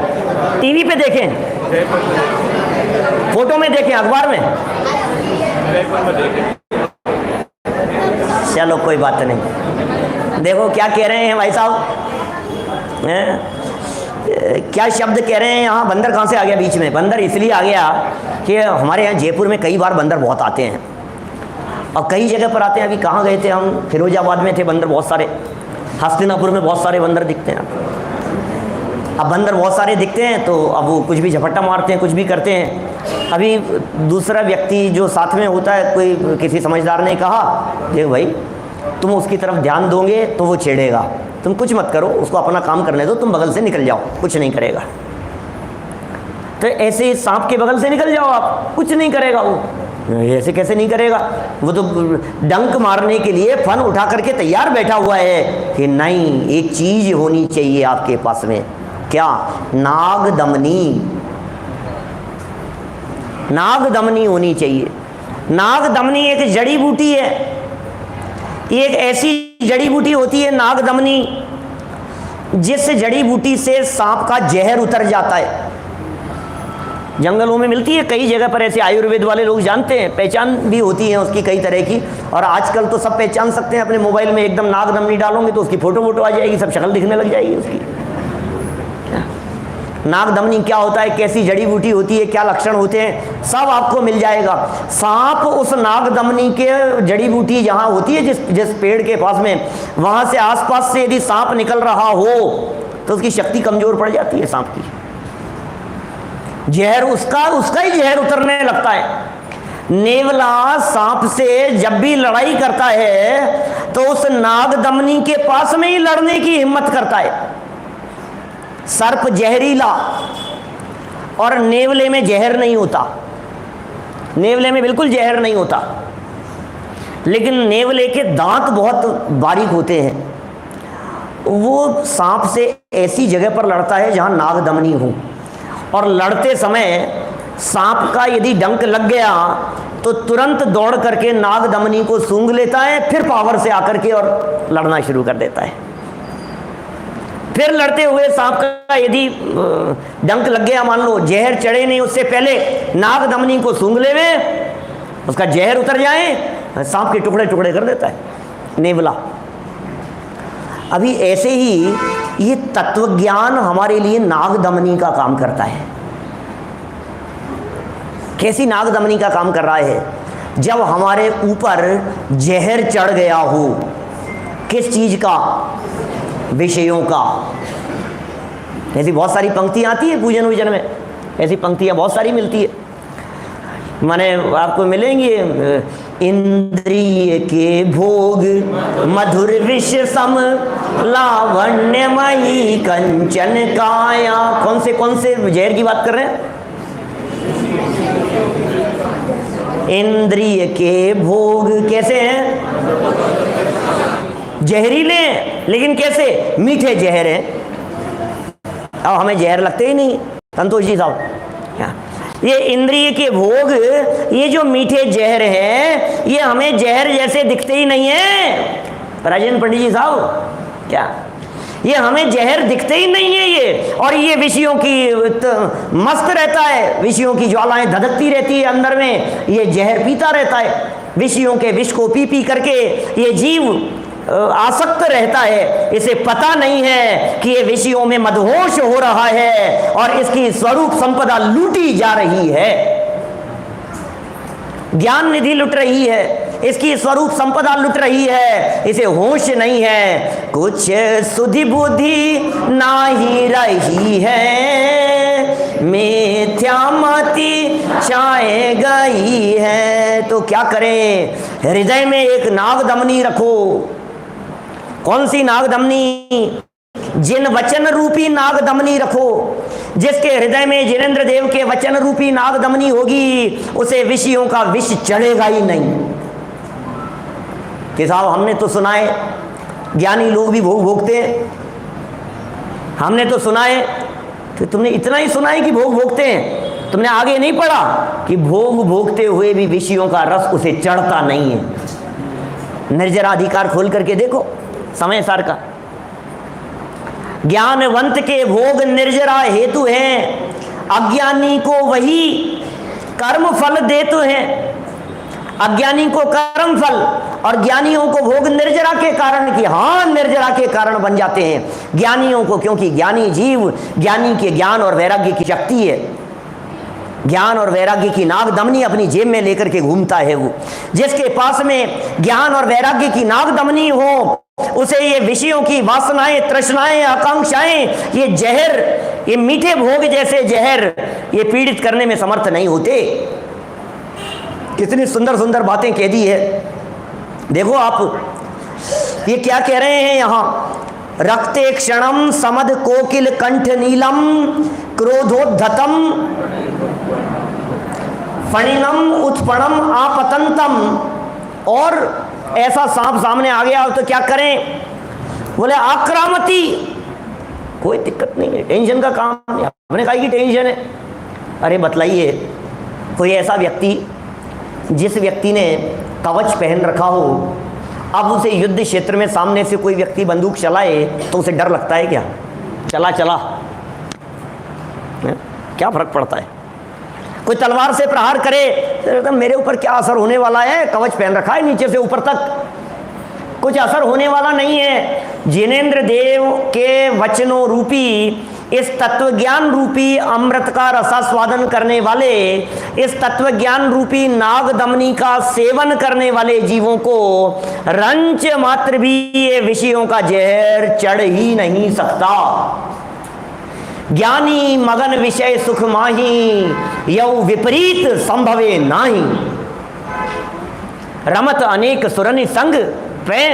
टीवी पे देखें, फोटो में देखें, अखबार में? चलो कोई बात नहीं। देखो क्या कह रहे हैं भाई साहब, क्या शब्द कह रहे हैं यहाँ। बंदर कहाँ से आ गया बीच में? बंदर इसलिए आ गया कि हमारे यहाँ जयपुर में कई बार बंदर बहुत आते हैं, और कई जगह पर आते हैं। अभी कहाँ गए थे हम? फिरोजाबाद में थे, बंदर बहुत सारे। हस्तिनापुर में बहुत सारे बंदर दिखते हैं। अब बंदर बहुत सारे दिखते हैं तो अब वो कुछ भी झपट्टा मारते हैं, कुछ भी करते हैं। अभी दूसरा व्यक्ति जो साथ में होता है, कोई किसी समझदार ने कहा, देख भाई तुम उसकी तरफ ध्यान दोगे तो वो छेड़ेगा, तुम कुछ मत करो, उसको अपना काम करने दो, तुम बगल से निकल जाओ, कुछ नहीं करेगा। तो ऐसे सांप के बगल से निकल जाओ आप, कुछ नहीं करेगा वो। ऐसे कैसे नहीं करेगा, वो तो डंक मारने के लिए फन उठा करके तैयार बैठा हुआ है कि नहीं, एक चीज होनी चाहिए आपके पास में, क्या? नागदमनी। नागदमनी होनी चाहिए। नागदमनी एक जड़ी बूटी है, एक ऐसी जड़ी बूटी होती है नागदमनी, जिस जड़ी बूटी से सांप का जहर उतर जाता है। जंगलों में मिलती है, कई जगह पर ऐसे आयुर्वेद वाले लोग जानते हैं, पहचान भी होती है उसकी कई तरह की। और आजकल तो सब पहचान सकते हैं अपने मोबाइल में, एकदम नागदमनी डालोगे तो उसकी फोटो आ जाएगी, सब शक्ल दिखने लग जाएगी उसकी। नागदमनी क्या होता है, कैसी जड़ी बूटी होती है, क्या लक्षण होते हैं, सब आपको मिल जाएगा। सांप उस नागदमनी के जड़ी बूटी जहाँ होती है, जिस पेड़ के पास में, वहाँ से आसपास से यदि सांप निकल रहा हो तो उसकी शक्ति कमजोर पड़ जाती है सांप की। जहर उसका ही जहर उतरने लगता है। नेवला सांप से जब भी लड़ाई करता है तो उस नागदमनी के पास में ही लड़ने की हिम्मत करता है। सर्प जहरीला, और नेवले में जहर नहीं होता, नेवले में बिल्कुल जहर नहीं होता, लेकिन नेवले के दांत बहुत बारीक होते हैं। वो सांप से ऐसी जगह पर लड़ता है जहां नागदमनी हो, और लड़ते समय सांप का यदि डंक लग गया तो तुरंत दौड़ करके नागदमनी को सूंघ लेता है, फिर पावर से आकर के और लड़ना शुरू कर देता है। फिर लड़ते हुए सांप का यदि डंक लग गया, मान लो जहर चढ़े नहीं उससे पहले, नागदमनी को सूंघ लेवे, उसका जहर उतर जाए, सांप के टुकड़े टुकड़े कर देता है नेवला। अभी ऐसे ही ये तत्वज्ञान हमारे लिए नागदमनी का काम करता है। कैसी नागदमनी का काम कर रहा है? जब हमारे ऊपर जहर चढ़ गया हो, किस चीज का? विषयों का। ऐसी बहुत सारी पंक्तियां आती है पूजन वूजन में, ऐसी पंक्तियां बहुत सारी मिलती है, माने आपको मिलेंगी। इंद्रिय के भोग मधुर विष सम, लावण्यमयी कंचन काया। कौन से जहर की बात कर रहे हैं? इंद्रिय के भोग कैसे हैं? जहरीले, लेकिन कैसे? मीठे जहर हैं। अब हमें जहर लगते ही नहीं संतोष जी साहब। ये इंद्रिय के भोग, ये जो मीठे जहर हैं, ये हमें जहर जैसे दिखते ही नहीं है राजेंद्र पंडित जी साहब। क्या ये हमें जहर दिखते ही नहीं है ये, और ये विषयों की मस्त रहता है, विषयों की ज्वालाएं धधकती रहती है अंदर में, ये जहर पीता रहता है। विषयों के विष को पी पी करके ये जीव आसक्त रहता है, इसे पता नहीं है कि ये विषयों में मदहोश हो रहा है और इसकी स्वरूप संपदा लूटी जा रही है, ज्ञान निधि लुट रही है, इसकी स्वरूप संपदा लुट रही है, इसे होश नहीं है, कुछ सुधि बुद्धि नाही रही है, मिथ्यामति छाए गई है। तो क्या करें? हृदय में एक नागदमनी रखो। कौन सी नागदमनी? जिन वचन रूपी नागदमनी रखो। जिसके हृदय में जिनेंद्र देव के वचन रूपी नागदमनी होगी, उसे विषयों का विष चढ़ेगा ही नहीं। कि साहब हमने तो सुना है, ज्ञानी लोग भी भोग भोगते हैं। हमने तो सुना है, तो तुमने इतना ही सुना है कि भोग भोगते हैं, तुमने आगे नहीं पढ़ा कि भोग भोगते हुए भी विषयों का रस उसे चढ़ता नहीं है। निर्जरा अधिकार खोल करके देखो समय सार का। ज्ञानवंत के भोग निर्जरा हेतु हैं, अज्ञानी को वही कर्म फल देते हैं। अज्ञानी को कर्म फल और ज्ञानियों को भोग निर्जरा के कारण की, हाँ निर्जरा के कारण बन जाते हैं ज्ञानियों को, क्योंकि ज्ञानी जीव, ज्ञानी के ज्ञान और वैराग्य की शक्ति है। ज्ञान और वैराग्य की नागदमनी अपनी जेब में लेकर के घूमता है वो। जिसके पास में ज्ञान और वैराग्य की नागदमनी हो, उसे ये विषयों की वासनाएं, तृष्णाएं, आकांक्षाएं, ये जहर, ये मीठे भोग जैसे जहर ये पीड़ित करने में समर्थ नहीं होते। कितनी सुंदर सुंदर बातें कह दी है। देखो आप ये क्या कह रहे हैं यहां, रक्ते क्षणम समद कोकिल कंठ नीलम क्रोधोद्धतम फणिनम उत्पणम आपतंतम। और ऐसा सांप सामने आ गया तो क्या करें? बोले आक्रामती, कोई दिक्कत नहीं है, टेंशन का काम है। हमने कहा कि टेंशन है। अरे बतलाइए, कोई ऐसा व्यक्ति जिस व्यक्ति ने कवच पहन रखा हो, अब उसे युद्ध क्षेत्र में सामने से कोई व्यक्ति बंदूक चलाए तो उसे डर लगता है क्या? चला चला क्या फर्क पड़ता है? कोई तलवार से प्रहार करे तो मेरे ऊपर क्या असर होने वाला है, कवच पहन रखा है नीचे से ऊपर तक, कुछ असर होने वाला नहीं है। जिनेंद्र देव के वचनों रूपी इस तत्वज्ञान रूपी अमृत का रसास्वादन करने वाले, इस तत्वज्ञान रूपी नागदमनी का सेवन करने वाले जीवों को रंच मात्र भी ये विषयों का जहर चढ़ ही नहीं सकता। ज्ञानी मगन विषय सुख माही, यौ विपरीत संभवे नाही। रमत अनेक सुरनि संग पे,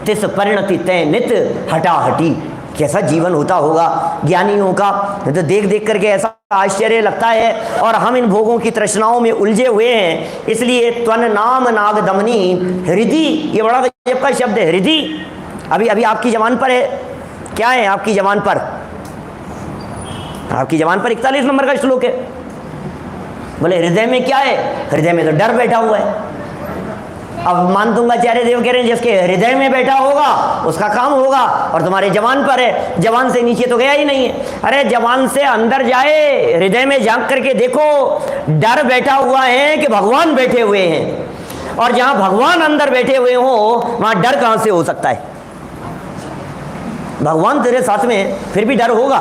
तिस परिणति तय नित हटाहटी। कैसा जीवन होता होगा ज्ञानियों का, तो देख देख करके ऐसा आश्चर्य लगता है। और हम इन भोगों की तृष्णाओं में उलझे हुए हैं। इसलिए त्वन नाम नाग दमनी हृदय, ये बड़ा गजब का शब्द है, हृदय। अभी अभी आपकी जबान पर है, क्या है आपकी जबान पर? आपकी जबान पर 41 नंबर का श्लोक है। बोले हृदय में क्या है? हृदय में तो डर बैठा हुआ है। अब मान दूंगा चारे देव कह रहे हैं जिसके हृदय में बैठा होगा उसका काम होगा, और तुम्हारे जवान पर है, जवान से नीचे तो गया ही नहीं है। अरे जवान से अंदर जाए, हृदय में झांक करके देखो, डर बैठा हुआ है कि भगवान बैठे हुए हैं। और जहां भगवान अंदर बैठे हुए हो वहां डर कहां से हो सकता है? भगवान तेरे साथ में फिर भी डर होगा,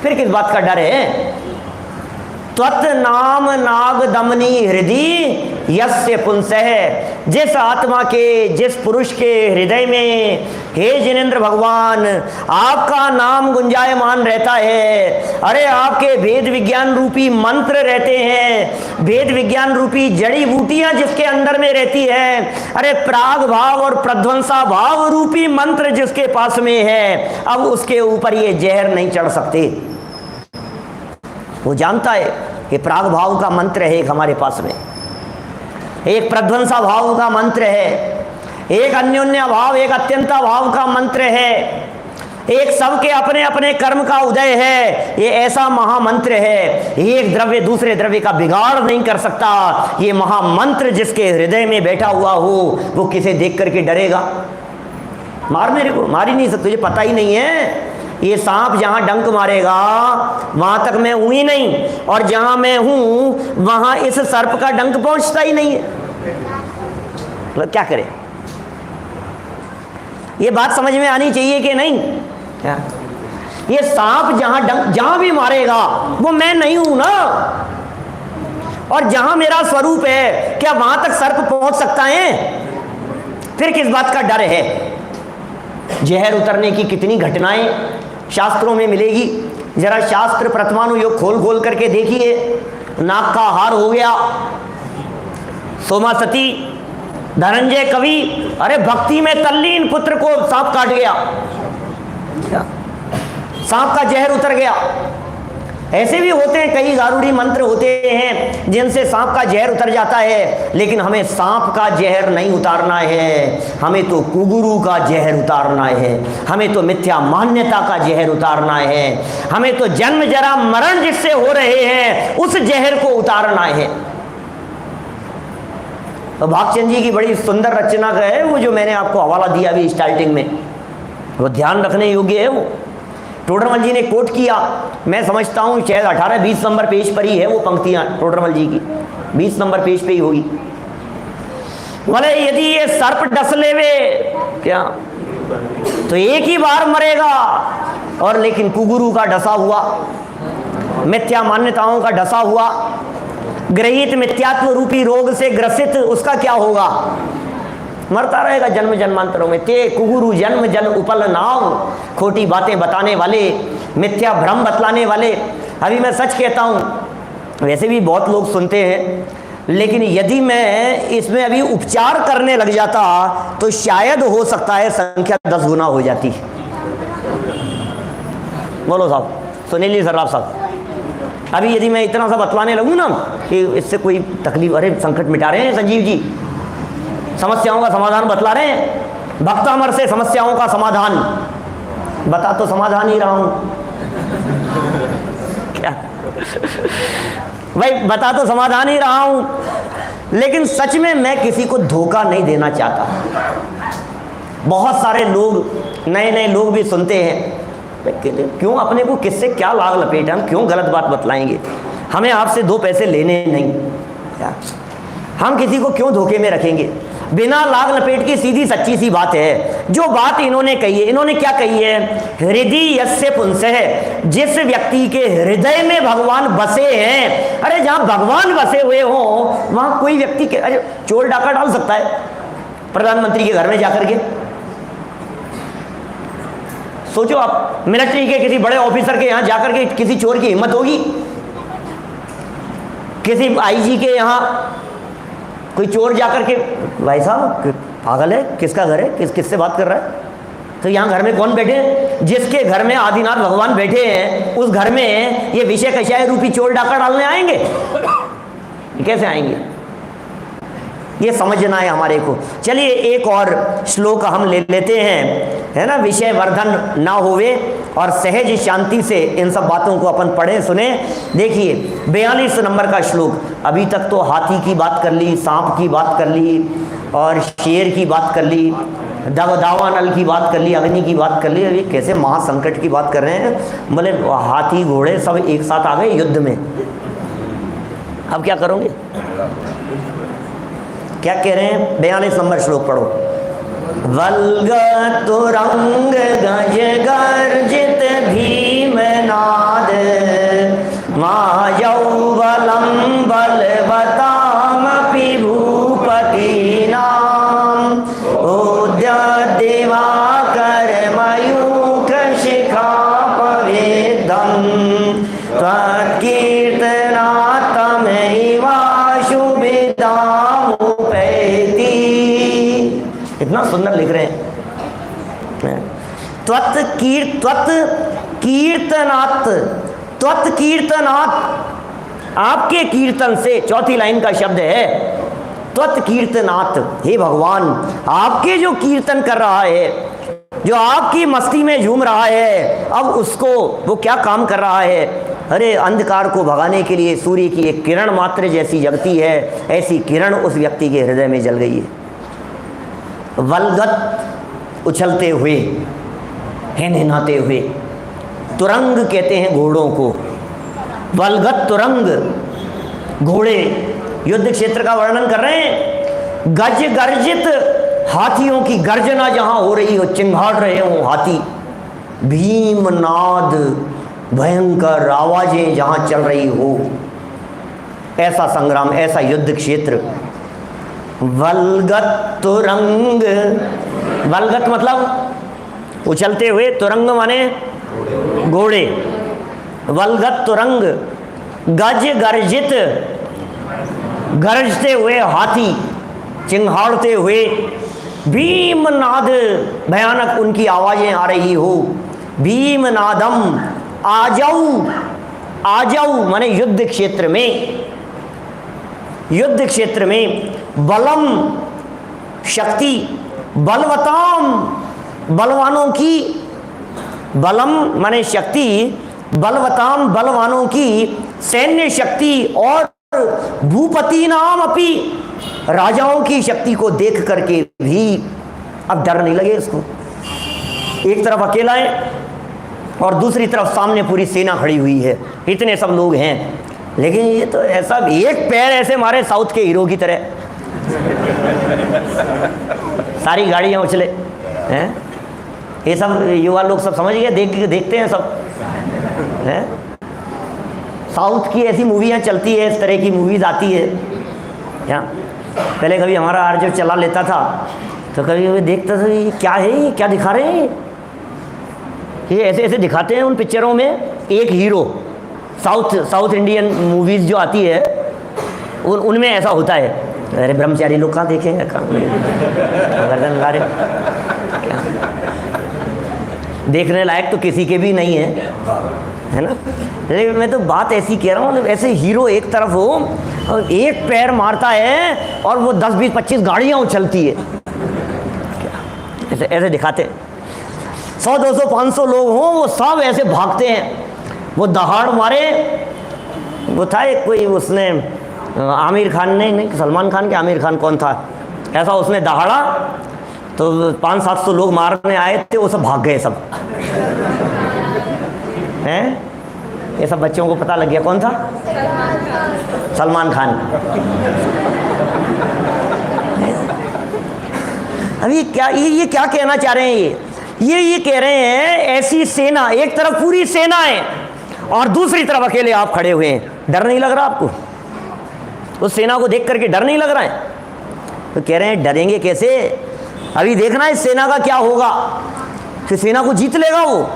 फिर किस बात का डर है? त्वत् नाम नाग दमनी हृदय यस्य पुंसः, जिस आत्मा के, जिस पुरुष के हृदय में हे जिनेंद्र भगवान आपका नाम गुंजायमान रहता है, अरे आपके भेद विज्ञान रूपी मंत्र रहते हैं, भेद विज्ञान रूपी जड़ी बूटियां जिसके अंदर में रहती है, अरे प्राग भाव और प्रध्वंसा भाव रूपी मंत्र जिसके पास में है, अब उसके ऊपर ये जहर नहीं चढ़ सकते। वो जानता है कि प्राग भाव का मंत्र है एक हमारे पास में, एक प्रध्वंसा भाव का मंत्र है, एक अन्योन्य भाव, एक अत्यंता भाव का मंत्र है, एक सबके अपने अपने कर्म का उदय है। ये ऐसा महामंत्र है, एक द्रव्य दूसरे द्रव्य का बिगाड़ नहीं कर सकता। ये महामंत्र जिसके हृदय में बैठा हुआ हो वो किसे देख करके डरेगा? मार मेरे को, मार ही नहीं सकते, तुझे पता ही नहीं है। ये सांप जहां डंक मारेगा वहां तक मैं हूं ही नहीं, और जहां मैं हूं वहां इस सर्प का डंक पहुंचता ही नहीं है। मतलब क्या करें? ये बात समझ में आनी चाहिए कि नहीं? क्या? ये सांप जहां डंक, जहां भी मारेगा वो मैं नहीं हूं ना, और जहां मेरा स्वरूप है क्या वहां तक सर्प पहुंच सकता है? फिर किस बात का डर है? जहर उतरने की कितनी घटनाएं शास्त्रों में मिलेगी। जरा शास्त्र प्रथमानुयोग खोल खोल करके देखिए। नाक का हार हो गया, सोमा सती, धनंजय कवि, अरे भक्ति में तल्लीन पुत्र को सांप काट गया, सांप का जहर उतर गया। ऐसे भी होते हैं, कई गारुड़ी मंत्र होते हैं जिनसे सांप का जहर उतर जाता है, लेकिन हमें सांप का जहर नहीं उतारना है, हमें तो कुगुरु का जहर उतारना है, हमें तो मिथ्या मान्यता का जहर उतारना है, हमें तो जन्म जरा मरण जिससे हो रहे हैं उस जहर को उतारना है। तो भागचंद जी की बड़ी सुंदर रचना का है वो, जो मैंने आपको हवाला दिया अभी स्टार्टिंग में, वो ध्यान रखने योग्य है। वो टोडरमल जी ने कोट किया, मैं समझता हूँ शायद 18-20 नंबर पेज पर ही है वो पंक्तियां टोडरमल जी की, 20 नंबर पेज पे ही होगी। बोले यदि ये सर्प डस लेवे क्या तो एक ही बार मरेगा, और लेकिन कुगुरु का डसा हुआ, मिथ्या मान्यताओं का डसा हुआ, ग्रहित मिथ्यात्व रूपी रोग से ग्रसित, उसका क्या होगा? मरता रहेगा जन्म जन्मांतरों में। ते कुगुरु जन्म जन उपल नाव, खोटी बातें बताने वाले, मिथ्या भ्रम बतलाने वाले। अभी मैं सच कहता हूँ, वैसे भी बहुत लोग सुनते हैं, लेकिन यदि मैं इसमें अभी उपचार करने लग जाता तो शायद हो सकता है संख्या 10 गुना हो जाती। बोलो साहब, सुनील सर्राफ साहब, अभी यदि मैं इतना सा बतलाने लगूँ ना कि इससे कोई तकलीफ, अरे संकट मिटा रहे हैं संजीव जी, समस्याओं का समाधान बतला रहे हैं, भक्त अमर से समस्याओं का समाधान, बता तो समाधान ही रहा हूँ क्या भाई, बता तो समाधान ही रहा हूं, लेकिन सच में मैं किसी को धोखा नहीं देना चाहता। बहुत सारे लोग, नए नए लोग भी सुनते हैं, क्यों अपने को किससे क्या लाग लपेट, हम क्यों गलत बात बतलाएंगे, हमें आपसे 2 पैसे लेने नहीं, क्या हम किसी को क्यों धोखे में रखेंगे। बिना लाग लपेट की सीधी सच्ची सी बात है, जो बात इन्होंने कही है, इन्होंने क्या कही है, हृदय यस्य पुंसः, जिस व्यक्ति के हृदय में भगवान बसे हैं। अरे जहां भगवान बसे हुए हो वहां कोई व्यक्ति के, अरे चोर डाका डाल सकता है प्रधानमंत्री के घर में जाकर के? सोचो आप, मिलिट्री के किसी बड़े ऑफिसर के यहां जाकर के किसी चोर की हिम्मत होगी? किसी आईजी के यहां कोई चोर जाकर के, भाई साहब पागल है, किसका घर है, किससे बात कर रहा है? तो यहाँ घर में कौन बैठे हैं? जिसके घर में आदिनाथ भगवान बैठे हैं, उस घर में ये विषय कषाय रूपी चोर डाका डालने आएंगे? कैसे आएंगे? ये समझना है हमारे को। चलिए एक और श्लोक हम ले लेते हैं, है ना, विषय वर्धन ना होवे और सहज शांति से इन सब बातों को अपन पढ़े सुने। देखिए 42 नंबर का श्लोक। अभी तक तो हाथी की बात कर ली, सांप की बात कर ली, और शेर की बात कर ली, दावानल की बात कर ली, अग्नि की बात कर ली। अभी कैसे महासंकट की बात कर रहे हैं, बोले हाथी घोड़े सब एक साथ आ गए युद्ध में। अब क्या करोगे? क्या कह रहे हैं? 42 नंबर श्लोक पढ़ो। वल्गत तुरंग गज गर्जित भीमनाद, मायौ बलम बलवतामपि भूपतीनां, उद्यत दिवाकर मयूख शिखापवेदं, त्वत्कीर्तनात्तम इवाशुभिदामुपैति। इतना सुंदर लिख रहे हैं। त्वत् कीर्तनात्, आपके कीर्तन से, चौथी लाइन का शब्द है त्वत् कीर्तनात्। हे भगवान, आपके जो कीर्तन कर रहा है, जो आपकी मस्ती में झूम रहा है, अब उसको वो क्या काम कर रहा है? अरे अंधकार को भगाने के लिए सूर्य की एक किरण मात्र जैसी जगती है, ऐसी किरण उस व्यक्ति के हृदय में जल गई है। वल्गत, उछलते हुए, हिनहिनाते हुए। तुरंग कहते हैं घोड़ों को। वल्गत तुरंग, घोड़े युद्ध क्षेत्र का वर्णन कर रहे हैं। गज गर्जित, हाथियों की गर्जना जहां हो रही हो, चिंगाड़ रहे हो हाथी। भीमनाद, भयंकर आवाजें जहां चल रही हो, ऐसा संग्राम, ऐसा युद्ध क्षेत्र। वल्गत तुरंग, वल्गत मतलब उछलते हुए, तुरंग माने घोड़े। वल्गत तुरंग, गज गर्जित, गरजते हुए हाथी, चिंगाड़ते हुए। भीमनाद, भयानक उनकी आवाजें आ रही हो। भीमनादम, आ जाऊ, आ जाऊ माने युद्ध क्षेत्र में, युद्ध क्षेत्र में। बलम, शक्ति, बलवताम, बलवानों की, बलम माने शक्ति, बलवताम, बलवानों की सैन्य शक्ति, और भूपति नाम अपि, राजाओं की शक्ति को देख करके भी अब डर नहीं लगे उसको। एक तरफ अकेला है और दूसरी तरफ सामने पूरी सेना खड़ी हुई है, इतने सब लोग हैं, लेकिन ये तो ऐसा एक पैर ऐसे मारे साउथ के हीरो की तरह, सारी गाड़ियां उछले हैं। ये सब युवा लोग सब समझ गए, देखते हैं सब हैं। साउथ की ऐसी मूवियाँ चलती है, इस तरह की मूवीज़ आती है। क्या पहले कभी हमारा आर्जव चला लेता था तो कभी कभी देखता था ये क्या है, ये क्या दिखा रहे हैं, ये ऐसे ऐसे दिखाते हैं उन पिक्चरों में। एक हीरो साउथ इंडियन मूवीज़ जो आती है उनमें ऐसा होता है। अरे ब्रह्मचारी लोग कहाँ देखेंगे, गर्दन ला रहे, देखने लायक तो किसी के भी नहीं है ना। लेकिन मैं तो बात ऐसी कह रहा हूँ, ऐसे हीरो एक तरफ हो और एक पैर मारता है और वो 10 20 25 गाड़ियाँ उछलती है, ऐसे ऐसे दिखाते। 100 200 500 लोग हों, वो सब ऐसे भागते हैं। वो दहाड़ मारे, वो था एक कोई, उसने आमिर खान ने, नहीं सलमान खान के, आमिर खान कौन था, ऐसा उसने दहाड़ा तो 500-700 लोग मारने आए थे, वो सब भाग गए सब हैं। ये सब बच्चों को पता लग गया कौन था, सलमान खान। अभी क्या ये क्या कहना चाह रहे हैं, ये कह रहे हैं ऐसी सेना, एक तरफ पूरी सेना है और दूसरी तरफ अकेले आप खड़े हुए हैं, डर नहीं लग रहा आपको? उस सेना को देख करके डर नहीं लग रहा है? तो कह रहे हैं डरेंगे कैसे, अभी देखना इस सेना का क्या होगा, कि सेना को जीत लेगा वो।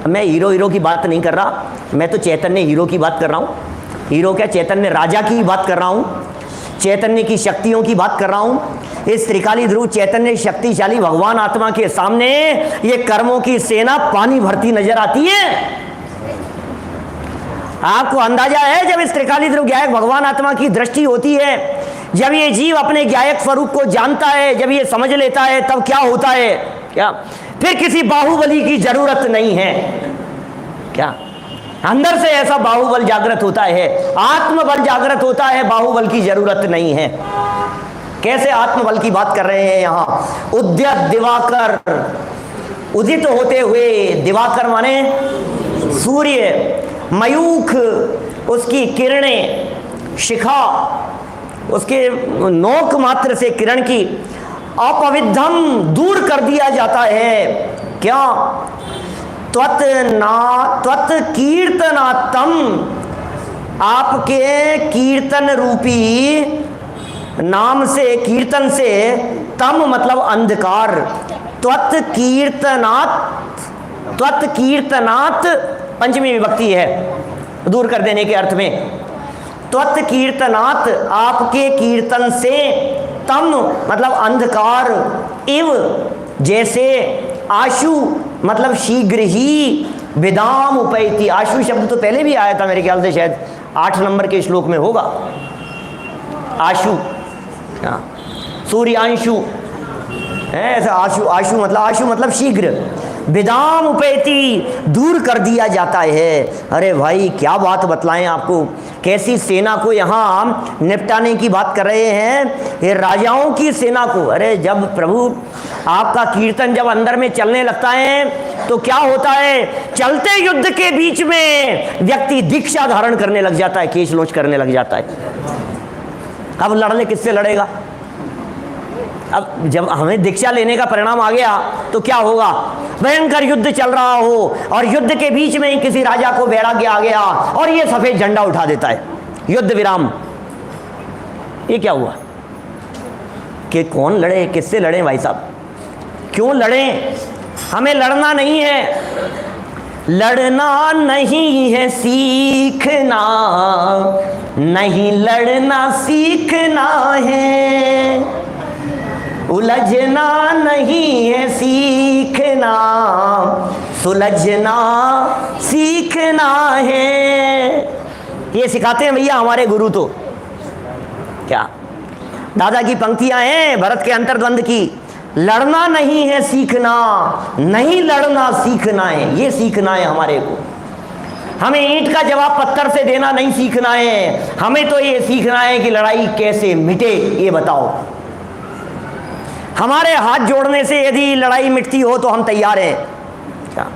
मैं हीरो की बात नहीं कर रहा, मैं तो चैतन्य हीरो की बात कर रहा हूँ। हीरो क्या, चैतन्य राजा की बात कर रहा हूँ, चैतन्य की शक्तियों की बात कर रहा हूँ। इस त्रिकाली ध्रुव चैतन्य शक्तिशाली भगवान आत्मा के सामने ये कर्मों की सेना पानी भरती नजर आती है। आपको अंदाजा है, जब इस त्रिकाली ध्रुव ज्ञायक भगवान आत्मा की दृष्टि होती है, जब ये जीव अपने ज्ञायक स्वरूप को जानता है, जब ये समझ लेता है, तब क्या होता है, क्या फिर किसी बाहुबली की जरूरत नहीं है। क्या अंदर से ऐसा बाहुबल जागृत होता है, आत्मबल जागृत होता है, बाहुबल की जरूरत नहीं है। कैसे आत्मबल की बात कर रहे हैं यहाँ? उद्यत दिवाकर, उदित होते हुए, दिवाकर माने सूर्य, मयूख उसकी किरणें, शिखा उसके नोक मात्र से किरण की अपविद्धम दूर कर दिया जाता है। क्या? त्वत् कीर्तनात्म, आपके कीर्तन रूपी नाम से, कीर्तन से, तम मतलब अंधकार, त्वत् कीर्तनात् पंचमी विभक्ति है, दूर कर देने के अर्थ में। त्वत् कीर्तनात्, आपके कीर्तन से, तम मतलब अंधकार, इव जैसे, आशु मतलब शीघ्र ही, विदाम उपैति, आशु शब्द तो पहले भी आया था मेरे ख्याल से, शायद 8 नंबर के श्लोक में होगा। आशु, सूर्यांशु है ऐसा, आशु मतलब शीघ्र, विदाम उपैति दूर कर दिया जाता है। अरे भाई क्या बात बतलाएं आपको, कैसी सेना को यहाँ निपटाने की बात कर रहे हैं, ये राजाओं की सेना को। अरे जब प्रभु आपका कीर्तन जब अंदर में चलने लगता है तो क्या होता है, चलते युद्ध के बीच में व्यक्ति दीक्षा धारण करने लग जाता है, केश लोच करने लग जाता है। अब लड़ने किससे लड़ेगा? अब जब हमें दीक्षा लेने का परिणाम आ गया तो क्या होगा, भयंकर युद्ध चल रहा हो और युद्ध के बीच में ही किसी राजा को वैराग्य आ गया और ये सफेद झंडा उठा देता है, युद्ध विराम। ये क्या हुआ कि कौन लड़े, किससे लड़े भाई साहब, क्यों लड़े? हमें लड़ना नहीं है, लड़ना नहीं है सीखना, नहीं लड़ना सीखना है, उलझना नहीं है सीखना, सुलझना सीखना है। ये सिखाते हैं भैया हमारे गुरु। तो क्या दादा की पंक्तियां हैं भरत के अंतर्द्वंद की, लड़ना नहीं है सीखना, नहीं लड़ना सीखना है। ये सीखना है हमारे को, हमें ईंट का जवाब पत्थर से देना नहीं सीखना है, हमें तो ये सीखना है कि लड़ाई कैसे मिटे ये बताओ। हमारे हाथ जोड़ने से यदि लड़ाई मिटती हो तो हम तैयार हैं। क्या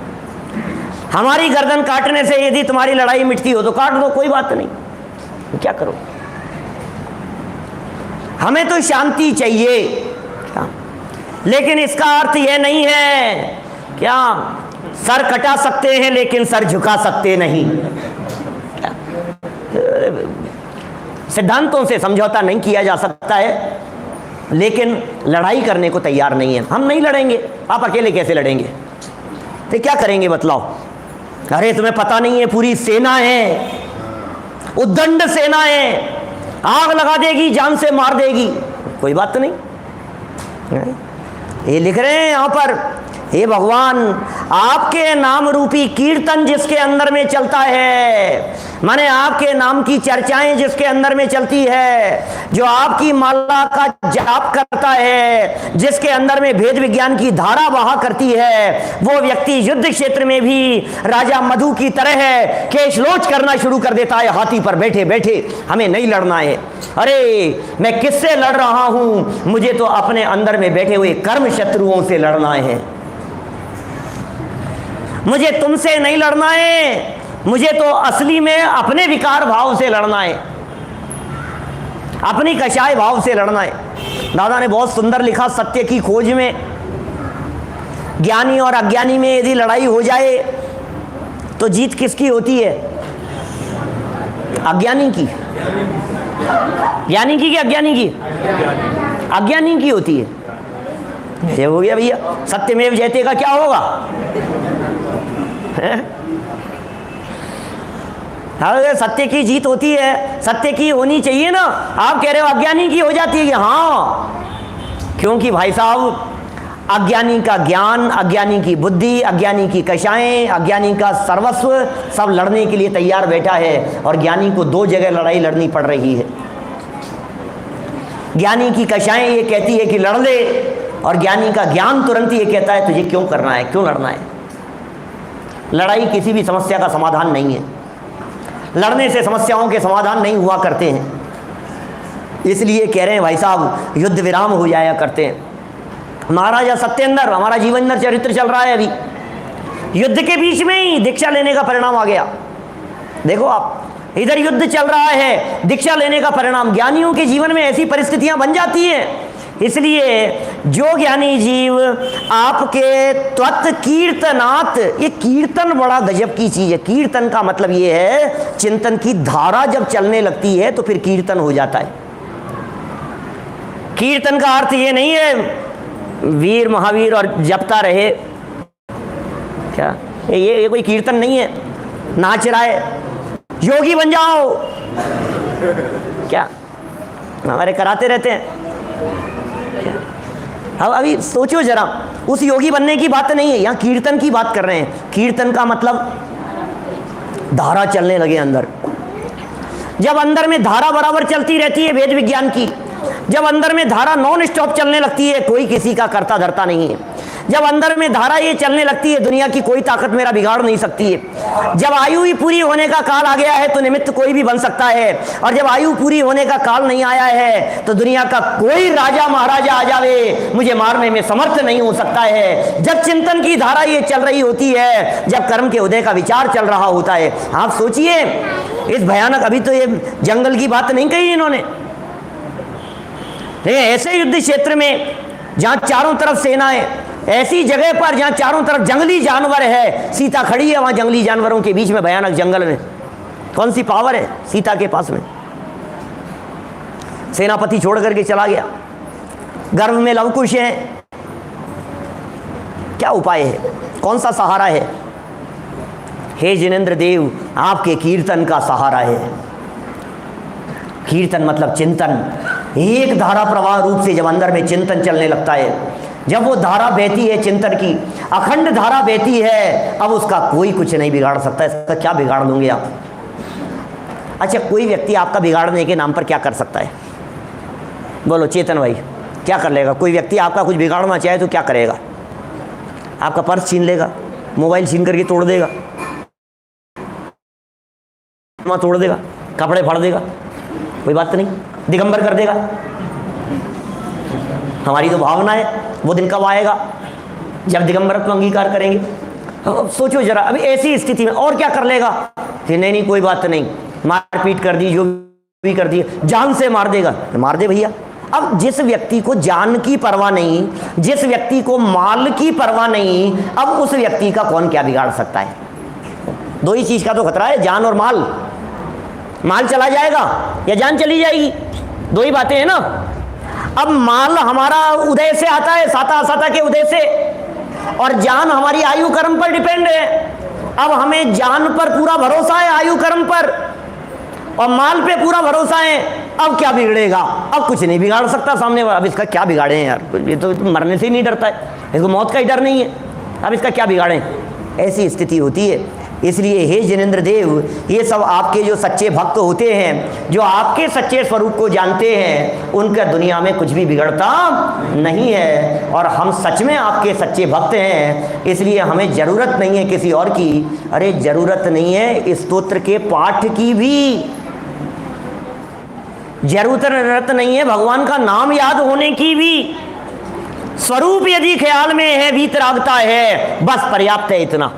हमारी गर्दन काटने से यदि तुम्हारी लड़ाई मिटती हो तो काट दो, कोई बात नहीं, क्या करो। हमें तो शांति चाहिए, क्या? लेकिन इसका अर्थ यह नहीं है क्या सर कटा सकते हैं लेकिन सर झुका सकते नहीं। क्या? सिद्धांतों से समझौता नहीं किया जा सकता है। लेकिन लड़ाई करने को तैयार नहीं है। हम नहीं लड़ेंगे। आप अकेले कैसे लड़ेंगे? तो क्या करेंगे बतलाओ? अरे तुम्हें पता नहीं है, पूरी सेना है, उद्दंड सेना है, आग लगा देगी, जान से मार देगी। कोई बात तो नहीं। ये लिख रहे हैं यहां पर, हे भगवान, आपके नाम रूपी कीर्तन जिसके अंदर में चलता है, माने आपके नाम की चर्चाएं जिसके अंदर में चलती है, जो आपकी माला का जाप करता है, जिसके अंदर में भेद विज्ञान की धारा बहा करती है, वो व्यक्ति युद्ध क्षेत्र में भी राजा मधु की तरह है, केशलोच करना शुरू कर देता है हाथी पर बैठे बैठे। हमें नहीं लड़ना है। अरे मैं किससे लड़ रहा हूं? मुझे तो अपने अंदर में बैठे हुए कर्म शत्रुओं से लड़ना है। मुझे तुमसे नहीं लड़ना है, मुझे तो असली में अपने विकार भाव से लड़ना है, अपनी कषाय भाव से लड़ना है। दादा ने बहुत सुंदर लिखा, सत्य की खोज में ज्ञानी और अज्ञानी में यदि लड़ाई हो जाए तो जीत किसकी होती है? अज्ञानी की। ज्ञानी की कि अज्ञानी की? अज्ञानी की होती है। ये हो गया भैया, सत्यमेव जयते का क्या होगा? अरे सत्य की जीत होती है, सत्य की होनी चाहिए ना। आप कह रहे हो अज्ञानी की हो जाती है? हाँ, क्योंकि भाई साहब अज्ञानी का ज्ञान, अज्ञानी की बुद्धि, अज्ञानी की कषाएं, अज्ञानी का सर्वस्व सब लड़ने के लिए तैयार बैठा है, और ज्ञानी को दो जगह लड़ाई लड़नी पड़ रही है। ज्ञानी की कषाएं ये कहती है कि लड़ ले, और ज्ञानी का ज्ञान तुरंत ये कहता है तुझे क्यों करना है, क्यों लड़ना है। लड़ाई किसी भी समस्या का समाधान नहीं है। लड़ने से समस्याओं के समाधान नहीं हुआ करते हैं। इसलिए कह रहे हैं भाई साहब, युद्ध विराम हो जाया करते हैं। महाराजा सत्येंद्र, हमारा जीवन चरित्र चल रहा है अभी, युद्ध के बीच में ही दीक्षा लेने का परिणाम आ गया। देखो आप, इधर युद्ध चल रहा है, दीक्षा लेने का परिणाम। ज्ञानियों के जीवन में ऐसी परिस्थितियां बन जाती हैं। इसलिए जो ज्ञानी जीव आपके त्वत् कीर्तनात्, ये कीर्तन बड़ा गजब की चीज है। कीर्तन का मतलब ये है, चिंतन की धारा जब चलने लगती है तो फिर कीर्तन हो जाता है। कीर्तन का अर्थ ये नहीं है वीर महावीर और जपता रहे, क्या ये कोई कीर्तन नहीं है। नाच रहा है, योगी बन जाओ, क्या हमारे कराते रहते हैं। अब अभी सोचो जरा, उस योगी बनने की बात नहीं है, यहां कीर्तन की बात कर रहे हैं। कीर्तन का मतलब धारा चलने लगे अंदर। जब अंदर में धारा बराबर चलती रहती है वेद विज्ञान की, जब अंदर में धारा नॉन स्टॉप चलने लगती है, कोई किसी का करता धरता नहीं है। जब अंदर में धारा ये चलने लगती है, दुनिया की कोई ताकत मेरा बिगाड़ नहीं सकती है। जब आयु ही पूरी होने का काल आ गया है तो निमित्त कोई भी बन सकता है, और जब आयु पूरी होने का काल नहीं आया है तो दुनिया का कोई राजा महाराजा आ जावे, मुझे मारने में समर्थ नहीं हो सकता है। जब चिंतन की धारा ये चल रही होती है, जब कर्म के उदय का विचार चल रहा होता है। आप सोचिए, इस भयानक, अभी तो ये जंगल की बात नहीं कही इन्होंने, ऐसे युद्ध क्षेत्र में जहां चारों तरफ सेनाएं, ऐसी जगह पर जहां चारों तरफ जंगली जानवर है, सीता खड़ी है वहां जंगली जानवरों के बीच में, भयानक जंगल में। कौन सी पावर है सीता के पास में? सेनापति छोड़ करके चला गया, गर्भ में लवकुश है, क्या उपाय है, कौन सा सहारा है? हे जिनेंद्र देव, आपके कीर्तन का सहारा है। कीर्तन मतलब चिंतन। एक धारा प्रवाह रूप से जब अंदर में चिंतन चलने लगता है, जब वो धारा बहती है चिंतन की, अखंड धारा बहती है, अब उसका कोई कुछ नहीं बिगाड़ सकता। इसका क्या बिगाड़ दूंगे आप? अच्छा, कोई व्यक्ति आपका बिगाड़ने के नाम पर क्या कर सकता है? बोलो चेतन भाई, क्या कर लेगा? कोई व्यक्ति आपका कुछ बिगाड़ना चाहे तो क्या करेगा? आपका पर्स छीन लेगा, मोबाइल छीन करके तोड़ देगा, तोड़ देगा, कपड़े फाड़ देगा, कोई बात नहीं, दिगंबर कर देगा। हमारी तो भावना है, वो दिन कब आएगा जब दिगंबरत्व अंगीकार करेंगे? अब सोचो जरा, अभी ऐसी स्थिति में और क्या कर लेगा? कि नहीं कोई बात नहीं, मारपीट कर दी, जो भी कर दी, जान से मार देगा, मार दे भैया। अब जिस व्यक्ति को जान की परवाह नहीं, जिस व्यक्ति को माल की परवाह नहीं, अब उस व्यक्ति का कौन क्या बिगाड़ सकता है? दो ही चीज का तो खतरा है, जान और माल। माल चला जाएगा या जान चली जाएगी, दो ही बातें हैं ना। अब माल हमारा उदय से आता है, साता असाता के उदय से, और जान हमारी आयु कर्म पर डिपेंड है। अब हमें जान पर पूरा भरोसा है, आयु कर्म पर, और माल पे पूरा भरोसा है। अब क्या बिगड़ेगा? अब कुछ नहीं बिगाड़ सकता सामने वाला। अब इसका क्या बिगाड़े हैं यार, ये तो मरने से ही नहीं डरता है, इसको मौत का ही डर नहीं है, अब इसका क्या बिगाड़ें? ऐसी स्थिति होती है। इसलिए हे जिनेंद्र देव, ये सब आपके जो सच्चे भक्त होते हैं, जो आपके सच्चे स्वरूप को जानते हैं, उनका दुनिया में कुछ भी बिगड़ता नहीं है। और हम सच में आपके सच्चे भक्त हैं, इसलिए हमें ज़रूरत नहीं है किसी और की। अरे ज़रूरत नहीं है इस स्तोत्र के पाठ की भी, ज़रूरत नहीं है भगवान का नाम याद होने की भी। स्वरूप यदि ख्याल में है, वीतरागता है, बस पर्याप्त है इतना।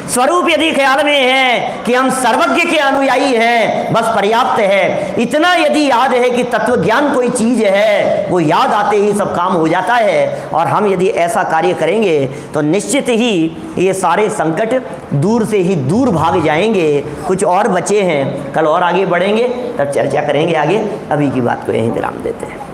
स्वरूप यदि ख्याल में है कि हम सर्वज्ञ के अनुयायी हैं, बस पर्याप्त है इतना। यदि याद है कि तत्व ज्ञान कोई चीज़ है, वो याद आते ही सब काम हो जाता है। और हम यदि ऐसा कार्य करेंगे तो निश्चित ही ये सारे संकट दूर से ही दूर भाग जाएंगे। कुछ और बचे हैं, कल और आगे बढ़ेंगे, तब चर्चा करेंगे आगे। अभी की बात को यहीं विराम देते हैं।